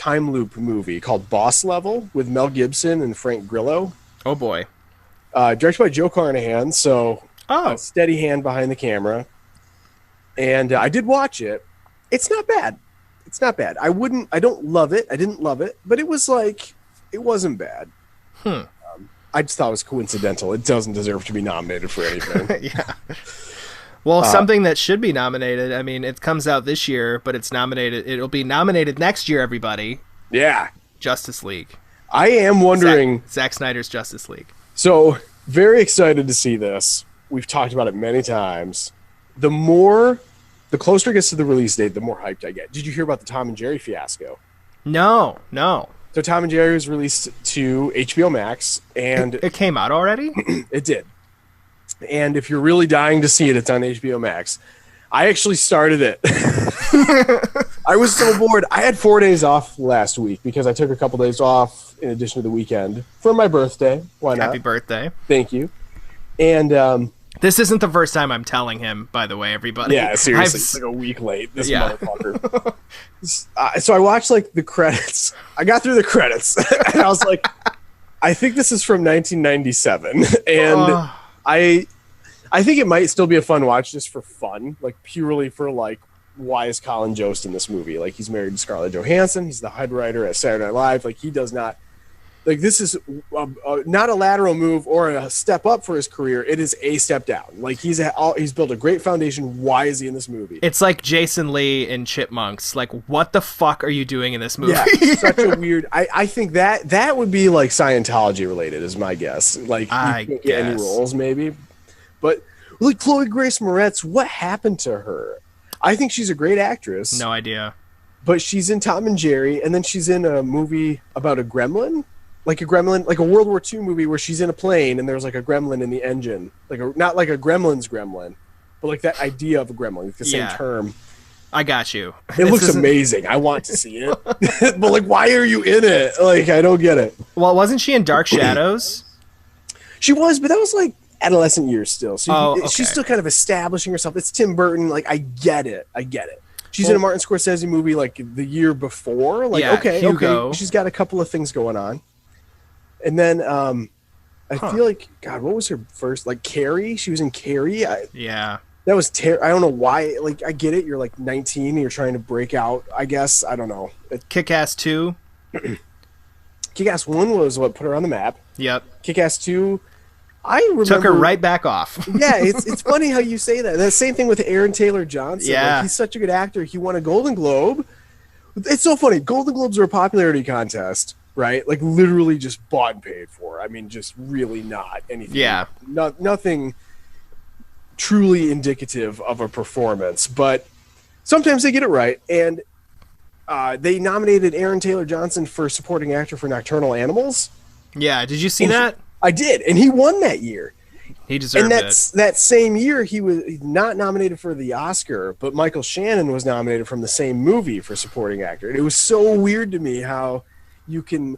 loop movie called Boss Level with Mel Gibson and Frank Grillo. Oh boy! Directed by Joe Carnahan, so a steady hand behind the camera. And I did watch it. It's not bad. It's not bad. I don't love it. I didn't love it, but it was like it wasn't bad. I just thought it was coincidental. It doesn't deserve to be nominated for anything. Yeah. Well, something that should be nominated. I mean, it comes out this year, but it's nominated. It'll be nominated next year, everybody. Yeah. Justice League. I am wondering... Zack Snyder's Justice League. So, Very excited to see this. We've talked about it many times. The closer it gets to the release date, the more hyped I get. Did you hear about the Tom and Jerry fiasco? No. So Tom and Jerry was released to HBO Max, and It came out already? it did. And if you're really dying to see it, it's on HBO Max. I actually started it. I was so bored. I had 4 days off last week because I took a couple days off in addition to the weekend for my birthday. Why not? Happy birthday. Thank you. And this isn't the first time I'm telling him, by the way, everybody. yeah, seriously, it's like a week late. This Yeah. motherfucker. So I watched like the credits. I got through the credits, and I was like, I think this is from 1997, and I think it might still be a fun watch just for fun, like purely for like, why is Colin Jost in this movie? Like, he's married to Scarlett Johansson. He's the head writer at Saturday Night Live. Like, he does not, like, this is not a lateral move or a step up for his career. It is a step down. Like, he's built a great foundation. Why is he in this movie? It's like Jason Lee in Chipmunks. Like, what the fuck are you doing in this movie? Yeah, such a weird. I think that would be like Scientology related, is my guess. Like, I you can't get any guess. roles, maybe. But like Chloe Grace Moretz, what happened to her? I think she's a great actress. No idea. But she's in Tom and Jerry, and then she's in a movie about a gremlin, like a World War II movie where she's in a plane and there's like a gremlin in the engine, not like a gremlin's gremlin, but like that idea of a gremlin, like the same term. I got you. It looks amazing. I want to see it, but like, why are you in it? Like, I don't get it. Well, wasn't she in Dark Shadows? She was, but that was like adolescent years still. So okay. She's still kind of establishing herself. It's Tim Burton. Like, I get it. She's in a Martin Scorsese movie like the year before. Like, Yeah, Hugo. okay. She's got a couple of things going on. And then I feel like, God, what was her first? Like, Carrie? She was in Carrie. Yeah. That was I don't know why. Like, I get it. You're like 19 and you're trying to break out, I guess. I don't know. Kick-Ass 2. Kick-Ass 1 was what put her on the map. Yep. Kick-Ass 2, I remember. Took her right back off. Yeah, it's funny how you say that. The same thing with Aaron Taylor Johnson. Yeah. Like, he's such a good actor. He won a Golden Globe. It's so funny. Golden Globes are a popularity contest, right? Like, literally just bought and paid for. I mean, just really not anything. Yeah. Nothing truly indicative of a performance, but sometimes they get it right. And they nominated Aaron Taylor Johnson for supporting actor for Nocturnal Animals. Yeah, did you see that? I did, and he won that year. He deserved it. That same year, he was not nominated for the Oscar, but Michael Shannon was nominated from the same movie for supporting actor. And it was so weird to me how the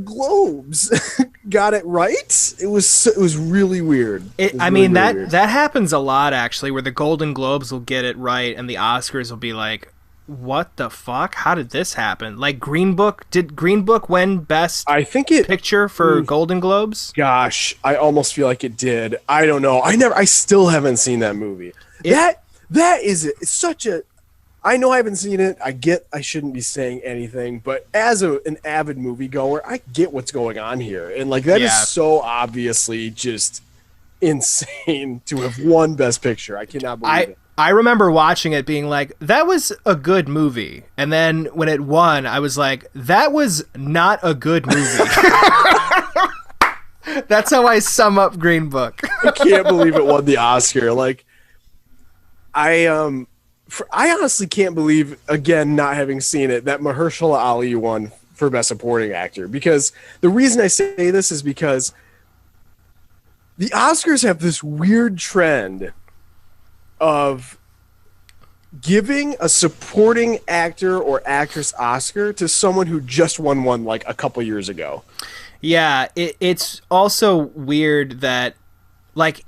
Globes got it right. It was really weird. That happens a lot, actually, where the Golden Globes will get it right and the Oscars will be like, what the fuck? How did this happen? Like, Green Book, did Green Book win Best Picture for Golden Globes? Gosh, I almost feel like it did. I don't know. I still haven't seen that movie. That is it's such a. I know I haven't seen it. I get I shouldn't be saying anything, but as an avid moviegoer, I get what's going on here, and like that is so obviously just insane to have won Best Picture. I cannot believe it. I remember watching it being like, that was a good movie. And then when it won, I was like, that was not a good movie. That's how I sum up Green Book. I can't believe it won the Oscar. Like, I honestly can't believe, again, not having seen it, that Mahershala Ali won for Best Supporting Actor. Because the reason I say this is because the Oscars have this weird trend of giving a supporting actor or actress Oscar to someone who just won one like a couple years ago. Yeah, it's also weird that, like,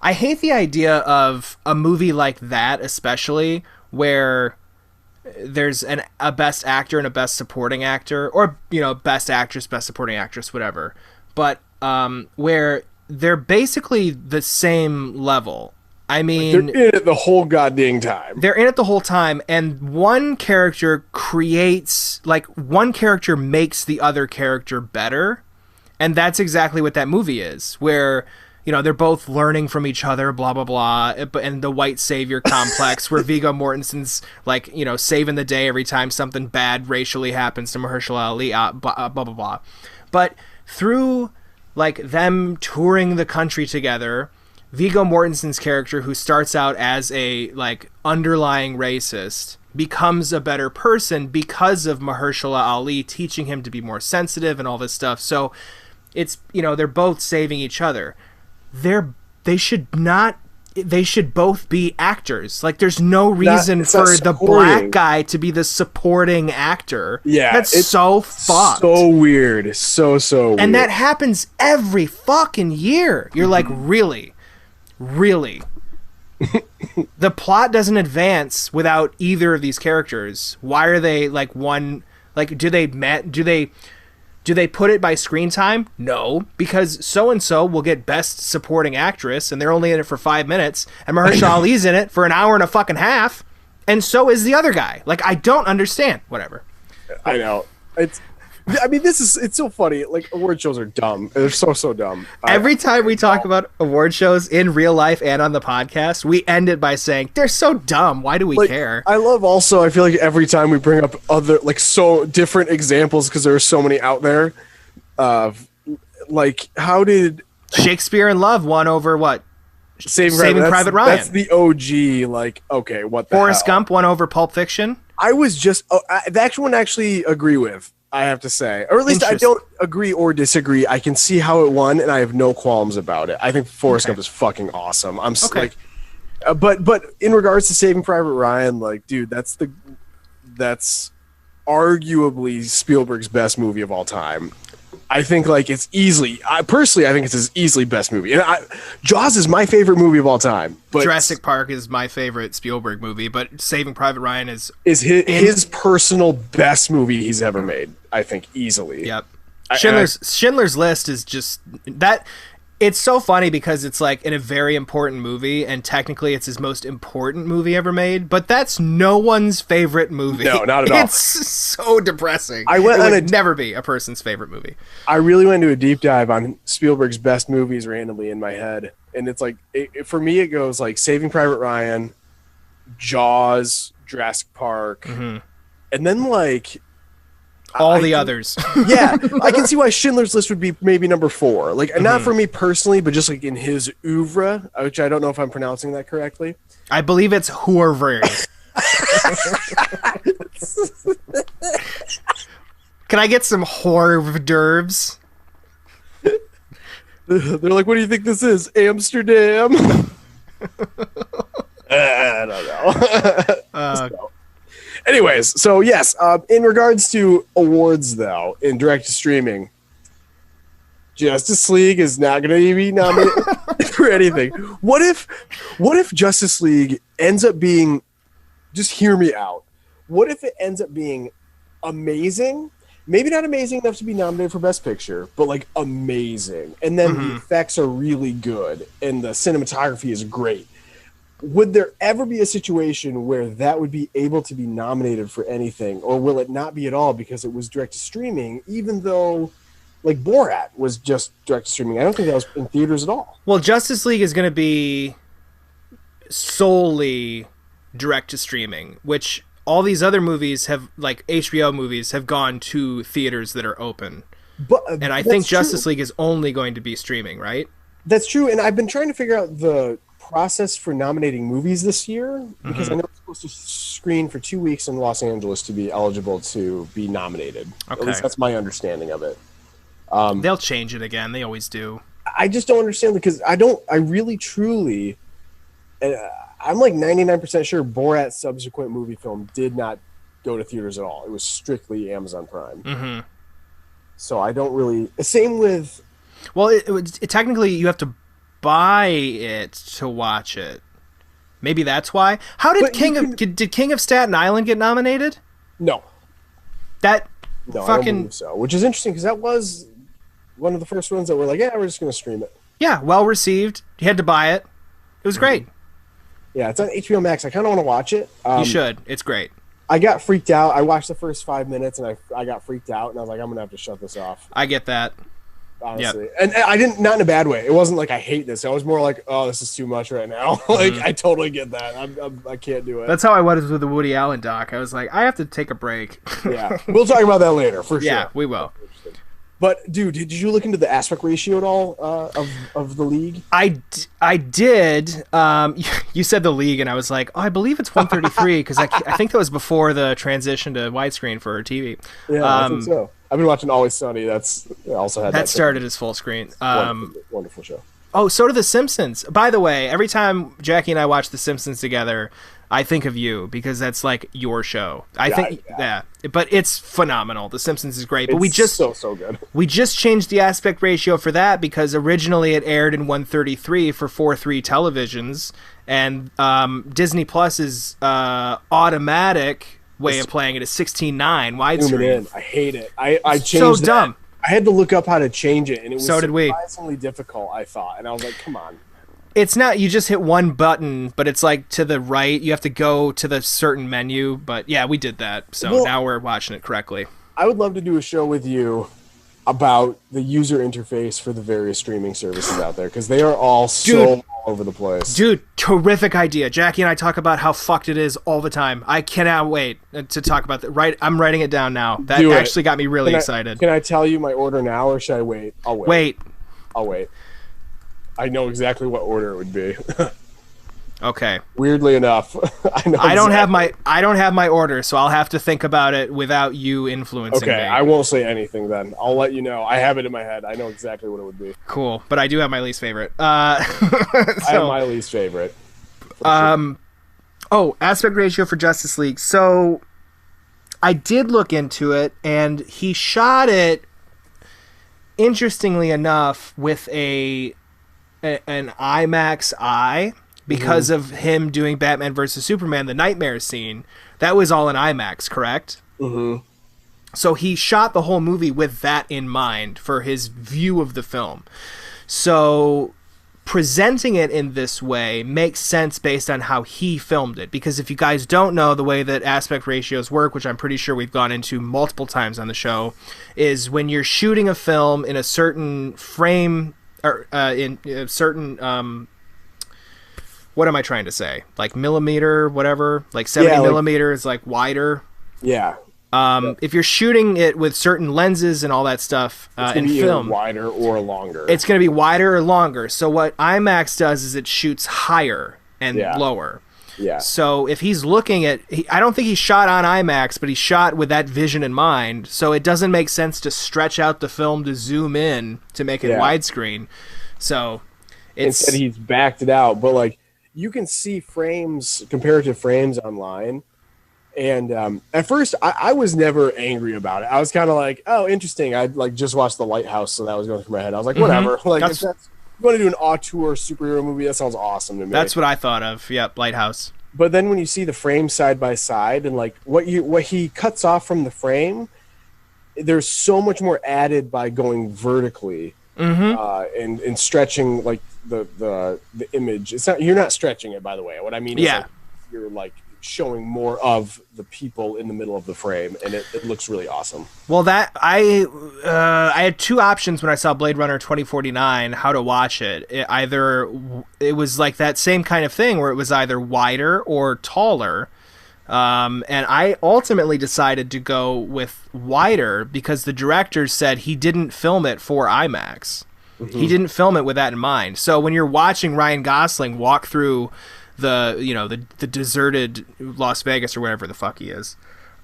I hate the idea of a movie like that, especially where there's a best actor and a best supporting actor, or, you know, best actress, best supporting actress, whatever, but where they're basically the same level. I mean, they're in it the whole goddamn time. They're in it the whole time, and one character makes the other character better, and that's exactly what that movie is, where, you know, they're both learning from each other, blah, blah, blah, and the white savior complex, where Viggo Mortensen's, like, you know, saving the day every time something bad racially happens to Mahershala Ali, blah, blah, blah, blah. But through, like them touring the country together. Viggo Mortensen's character, who starts out as a like underlying racist, becomes a better person because of Mahershala Ali teaching him to be more sensitive and all this stuff. So it's, you know, they're both saving each other. They should both be actors. Like, there's no reason for the black guy to be the supporting actor. Yeah, that's so fucked. So weird. So weird. And that happens every fucking year. You're like, really? The plot doesn't advance without either of these characters. Why are they like one? Like, do they put it by screen time? No, because so and so will get best supporting actress, and they're only in it for 5 minutes, and Mahershala Ali's in it for an hour and a fucking half, and so is the other guy. Like, I don't understand. Whatever. I know. It's so funny. Like, award shows are dumb. They're so dumb. Every time we talk about award shows in real life and on the podcast, we end it by saying they're so dumb. Why do we care? I feel like every time we bring up other like so different examples, because there are so many out there. Like, how did Shakespeare in Love won over what? Saving Private Ryan. That's the OG. Like, okay, what the Forrest hell? Gump won over Pulp Fiction. I was just the actual one actually agree with. I have to say, or at least I don't agree or disagree. I can see how it won, and I have no qualms about it. I think Forrest Gump is fucking awesome. Like, but in regards to Saving Private Ryan, like, dude, that's arguably Spielberg's best movie of all time. I think like it's easily. I think it's his easily best movie. And Jaws is my favorite movie of all time. But Jurassic Park is my favorite Spielberg movie, but Saving Private Ryan is his personal best movie he's ever made. I think easily. Yep. Schindler's List is just that. It's so funny because it's like in a very important movie, and technically it's his most important movie ever made, but that's no one's favorite movie. No, not at all. It's so depressing. It would never be a person's favorite movie. I really went into a deep dive on Spielberg's best movies randomly in my head, and it's like for me it goes like Saving Private Ryan, Jaws, Jurassic Park, and then like all the others. Yeah, I can see why Schindler's List would be maybe number 4. Like, not for me personally, but just like in his oeuvre, which I don't know if I'm pronouncing that correctly. I believe it's Horver. Can I get some hors d'oeuvres? They're like, what do you think this is? Amsterdam? I don't know. Anyways, so yes, in regards to awards, though, in direct-to-streaming, Justice League is not going to be nominated for anything. What if Justice League ends up being, just hear me out, what if it ends up being amazing? Maybe not amazing enough to be nominated for Best Picture, but like amazing. And then the effects are really good, and the cinematography is great. Would there ever be a situation where that would be able to be nominated for anything, or will it not be at all because it was direct to streaming, even though like Borat was just direct to streaming? I don't think that was in theaters at all. Well, Justice League is going to be solely direct to streaming, which all these other movies have, like HBO movies, have gone to theaters that are open. And I think Justice League is only going to be streaming, right? That's true, and I've been trying to figure out the process for nominating movies this year, because I know it's supposed to screen for 2 weeks in Los Angeles to be eligible to be nominated. Okay. At least that's my understanding of it. They'll change it again. They always do. I just don't understand, because I really truly, I'm like 99% sure Borat's subsequent movie film did not go to theaters at all. It was strictly Amazon Prime. So I don't really, same with, well, it technically you have to buy it to watch it. Maybe that's why. How did did King of Staten Island get nominated? No. I don't believe so. Which is interesting, because that was one of the first ones that were like, yeah, we're just going to stream it. Yeah, well received. You had to buy it. It was great. Yeah, it's on HBO Max. I kind of want to watch it. You should. It's great. I got freaked out. I watched the first 5 minutes, and I got freaked out, and I was like, I'm going to have to shut this off. I get that. Honestly. Yep. And I didn't, not in a bad way. It wasn't like I hate this. I was more like, oh, this is too much right now. Like, I totally get that. I can't do it. That's how I was with the Woody Allen doc. I was like, I have to take a break. Yeah. We'll talk about that later, for sure. Yeah, we will. But dude, did you look into the aspect ratio at all of the league? I did. You said the league, and I was like, oh, I believe it's 133 because I think that was before the transition to widescreen for TV. Yeah, I think so. I've been watching Always Sunny. That's also had that started as full screen. Wonderful show. Oh, so do The Simpsons. By the way, every time Jackie and I watch The Simpsons together, I think of you because that's like your show. Yeah. But it's phenomenal. The Simpsons is great. But it's so good. We just changed the aspect ratio for that because originally it aired in 133 for 4:3 televisions, and Disney Plus's automatic way of playing it is 16:9 widescreen. I hate it. I changed so that. dumb. I had to look up how to change it, and it was So did we. surprisingly difficult, I thought. And I was like, come on. It's not, you just hit one button, but it's like to the right. You have to go to the certain menu. But yeah, we did that. So now we're watching it correctly. I would love to do a show with you about the user interface for the various streaming services out there, because they are all so all over the place. Dude, terrific idea. Jackie and I talk about how fucked it is all the time. I cannot wait to talk about that. I'm writing it down now. That actually got me really excited. Can I tell you my order now, or should I wait? I'll wait. I'll wait. I know exactly what order it would be. Okay. Weirdly enough, I don't have my order, so I'll have to think about it without you influencing me. Okay, I won't say anything then. I'll let you know. I have it in my head. I know exactly what it would be. Cool, but I do have my least favorite. I have my least favorite. Sure. Oh, aspect ratio for Justice League. So I did look into it, and he shot it, interestingly enough, with an IMAX eye. Because of him doing Batman versus Superman, the nightmare scene, that was all in IMAX, correct? Mm-hmm. So he shot the whole movie with that in mind for his view of the film. So presenting it in this way makes sense based on how he filmed it. Because if you guys don't know the way that aspect ratios work, which I'm pretty sure we've gone into multiple times on the show, is when you're shooting a film in a certain frame, or in a certain... what am I trying to say? Like millimeter, whatever. Like 70 millimeter is like wider. Yeah. If you're shooting it with certain lenses and all that stuff in film, wider or longer. it's going to be wider or longer. So what IMAX does is it shoots higher and lower. Yeah. So if he's looking at, I don't think he shot on IMAX, but he shot with that vision in mind. So it doesn't make sense to stretch out the film to zoom in to make it widescreen. So instead he's backed it out, but like, you can see comparative frames online. And at first, I was never angry about it. I was kind of like, oh, interesting. I like just watched The Lighthouse, so that was going through my head. I was like, whatever. Like, if you want to do an auteur superhero movie, that sounds awesome to me. That's what I thought of. Yep, Lighthouse. But then when you see the frames side by side and like what he cuts off from the frame, there's so much more added by going vertically. And stretching like the image. It's not, you're not stretching it, by the way. What I mean is like, you're like showing more of the people in the middle of the frame, and it looks really awesome. Well, that I had two options when I saw Blade Runner 2049 how to watch it. It was like that same kind of thing where it was either wider or taller. And I ultimately decided to go with wider because the director said he didn't film it for IMAX. He didn't film it with that in mind. So when you're watching Ryan Gosling walk through the deserted Las Vegas or whatever the fuck he is,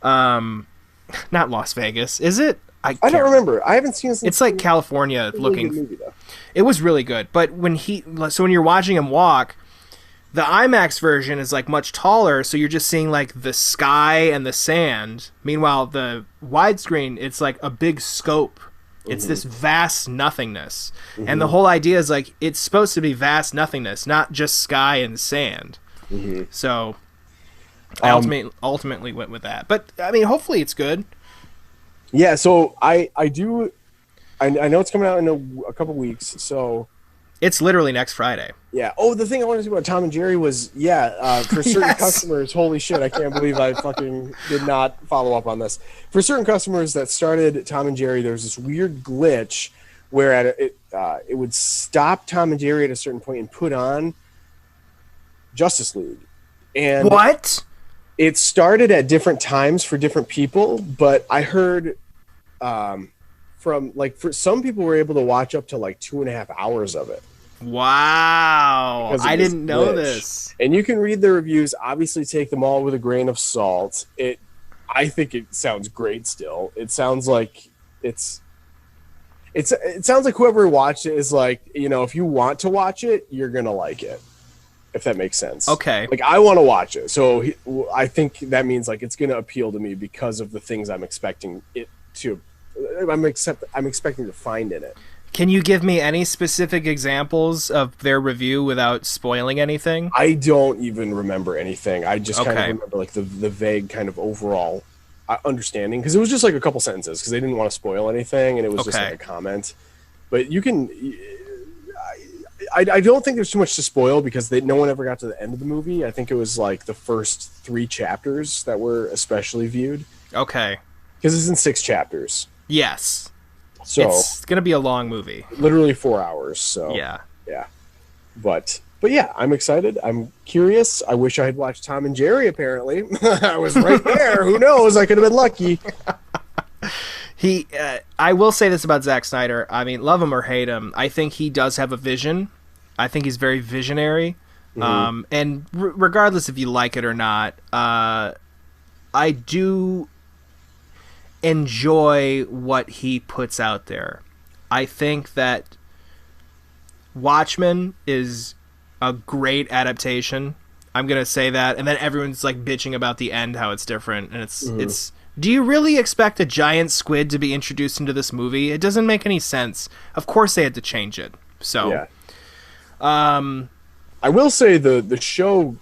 not Las Vegas, is it? I don't remember. I haven't seen it since. It's like California looking. Really good movie, though. It was really good, but when you're watching him walk, the IMAX version is like much taller, so you're just seeing like the sky and the sand. Meanwhile, the widescreen, it's like a big scope. It's this vast nothingness. And the whole idea is like it's supposed to be vast nothingness, not just sky and sand. So I ultimately went with that. But I mean, hopefully it's good. Yeah, so I know it's coming out in a couple weeks, so it's literally next Friday. Yeah. Oh, the thing I wanted to say about Tom and Jerry was, for certain customers, holy shit, I can't believe I fucking did not follow up on this. For certain customers that started Tom and Jerry, there was this weird glitch where it would stop Tom and Jerry at a certain point and put on Justice League. And what? It started at different times for different people, but I heard from like for some people were able to watch up to like 2.5 hours of it. Wow. Because of I this didn't know glitch. this. And you can read the reviews. Obviously, take them all with a grain of salt. I think it sounds great. Still, it sounds like it sounds like whoever watched it is like, if you want to watch it, you're gonna like it. If that makes sense. Okay. Like I want to watch it, so I think that means like it's gonna appeal to me because of the things I'm expecting it to. I'm expecting to find in it. Can you give me any specific examples of their review without spoiling anything? I don't even remember anything. I just kind of Okay. remember like the vague kind of overall understanding, because it was just like a couple sentences because they didn't want to spoil anything, and it was just Okay. like a comment. But you can. I don't think there's too much to spoil because no one ever got to the end of the movie. I think it was like the first 3 chapters that were especially viewed Okay. because it's in 6 chapters. Yes. So It's going to be a long movie. literally 4 hours. So Yeah. But yeah, I'm excited. I'm curious. I wish I had watched Tom and Jerry. Apparently, I was right there. Who knows? I could have been lucky. I will say this about Zack Snyder. I mean, love him or hate him, I think he does have a vision. I think he's very visionary. And regardless if you like it or not, I do enjoy what he puts out there. I think that Watchmen is a great adaptation. I'm gonna say that, and then everyone's like bitching about the end, how it's different, and it's. Do you really expect a giant squid to be introduced into this movie? It doesn't make any sense. Of course, they had to change it. So, Yeah. I will say the show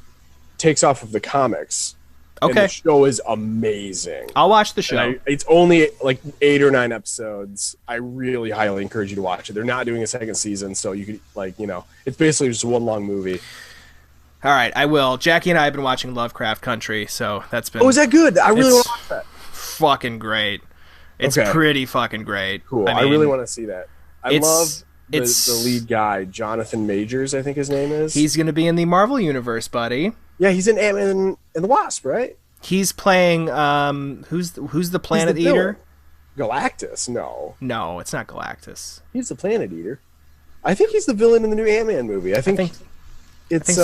takes off of the comics. And okay, the show is amazing. I'll watch the show. And it's only like 8 or 9 episodes. I really highly encourage you to watch it. They're not doing a second season, so you could it's basically just one long movie. All right, I will. Jackie and I have been watching Lovecraft Country, so that's been. Oh, is that good? I really want It's to watch that. fucking great. It's Okay. pretty fucking great. Cool. I mean, really want to see that. I love the it's- lead guy, Jonathan Majors, I think his name is. He's going to be in the Marvel universe, buddy. Yeah, he's in Ant-Man and the Wasp, right? He's playing who's the Planet He's the Eater? villain. Galactus? No, No, it's not Galactus. he's the Planet Eater. I think he's the villain in the new Ant-Man movie. I think it's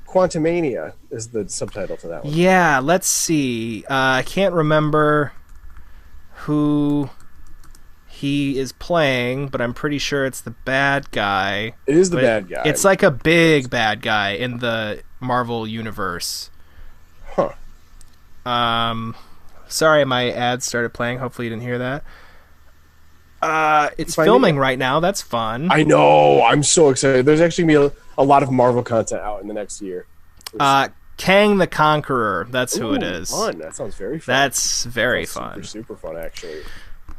Quantumania is the subtitle to that one. Yeah, let's see. I can't remember who he is playing, but I'm pretty sure it's the bad guy. It is the But bad guy. It's like a big bad guy in the Marvel universe. Huh. Sorry, my ad started playing. Hopefully you didn't hear that. It's Finding filming right now. That's fun. I know. I'm so excited. There's actually going to be a lot of Marvel content out in the next year. Kang the Conqueror. That's who it Ooh, is. Fun. That sounds very fun. That's very That's fun. Super fun, actually.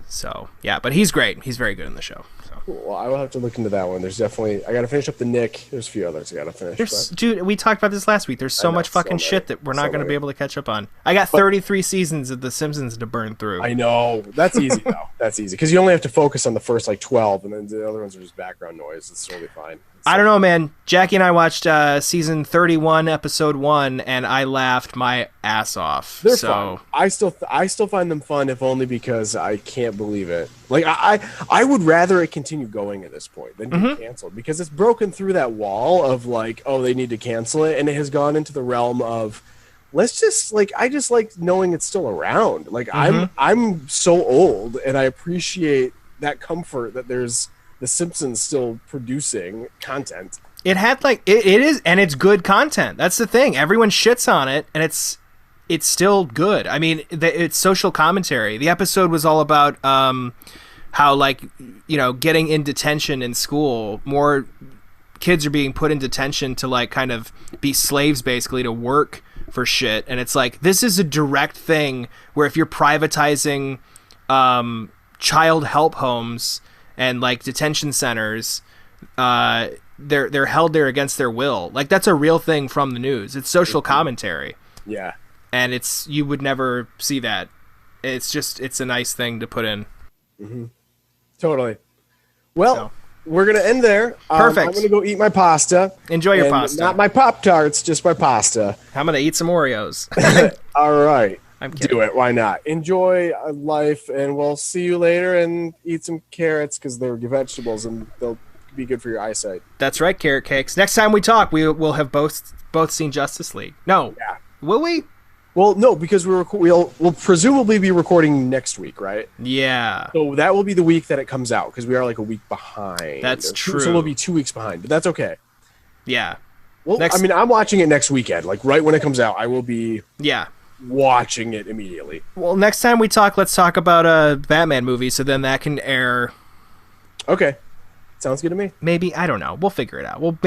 So, yeah, but he's great. He's very good in the show. So. Cool. Well, I will have to look into that one. There's definitely. I got to finish up the Nick. There's a few others I got to finish. Dude, we talked about this last week. There's so know, much so fucking many, shit that we're not so going to many. be able to catch up on. I got 33 seasons of The Simpsons to burn through. I know. That's easy, though. That's easy. Because you only have to focus on the first, 12, and then the other ones are just background noise. It's totally fine. I don't know, man. Jackie and I watched season 31, episode 1, and I laughed my ass off. They're so fun. I still find them fun, if only because I can't believe it. Like I would rather it continue going at this point than get canceled, because it's broken through that wall of they need to cancel it, and it has gone into the realm of let's just I just like knowing it's still around. I'm so old, and I appreciate that comfort that there's The Simpsons still producing content. it had it is, and it's good content. That's the thing. Everyone shits on it, and it's still good. I mean, it's social commentary. The episode was all about how getting in detention in school. More kids are being put in detention to kind of be slaves, basically, to work for shit. And it's this is a direct thing where if you're privatizing child help homes and detention centers, they're held there against their will. That's a real thing from the news. It's social commentary. Yeah. And you would never see that. It's a nice thing to put in. Totally. Well, So. we're going to end there. Perfect. I'm going to go eat my pasta. Enjoy your And pasta. Not my Pop-Tarts, just my pasta. I'm gonna eat some Oreos. All right. I'm kidding. Do it. Why not? Enjoy life, and we'll see you later. And eat some carrots because they're vegetables and they'll be good for your eyesight. That's right, Carrot Cakes. Next time we talk, we will have both seen Justice League. No. Yeah. Will we? Well, no, because we'll presumably be recording next week, right? Yeah. So that will be the week that it comes out because we are like a week behind. That's true. So we'll be 2 weeks behind, but that's okay. Yeah. Well, I mean, I'm watching it next weekend. Like right when it comes out, I will be watching it immediately. Well, next time we talk, let's talk about a Batman movie, so then that can air. Okay. Sounds good to me. Maybe, I don't know. We'll figure it out. Well,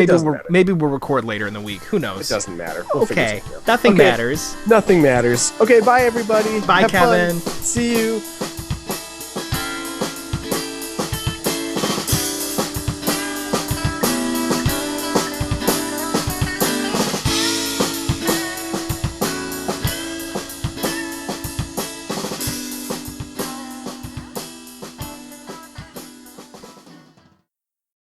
maybe we'll record later in the week. Who knows? It doesn't matter. Okay. Nothing matters. Nothing matters. Okay, bye everybody. Bye, Have Kevin. fun. See you.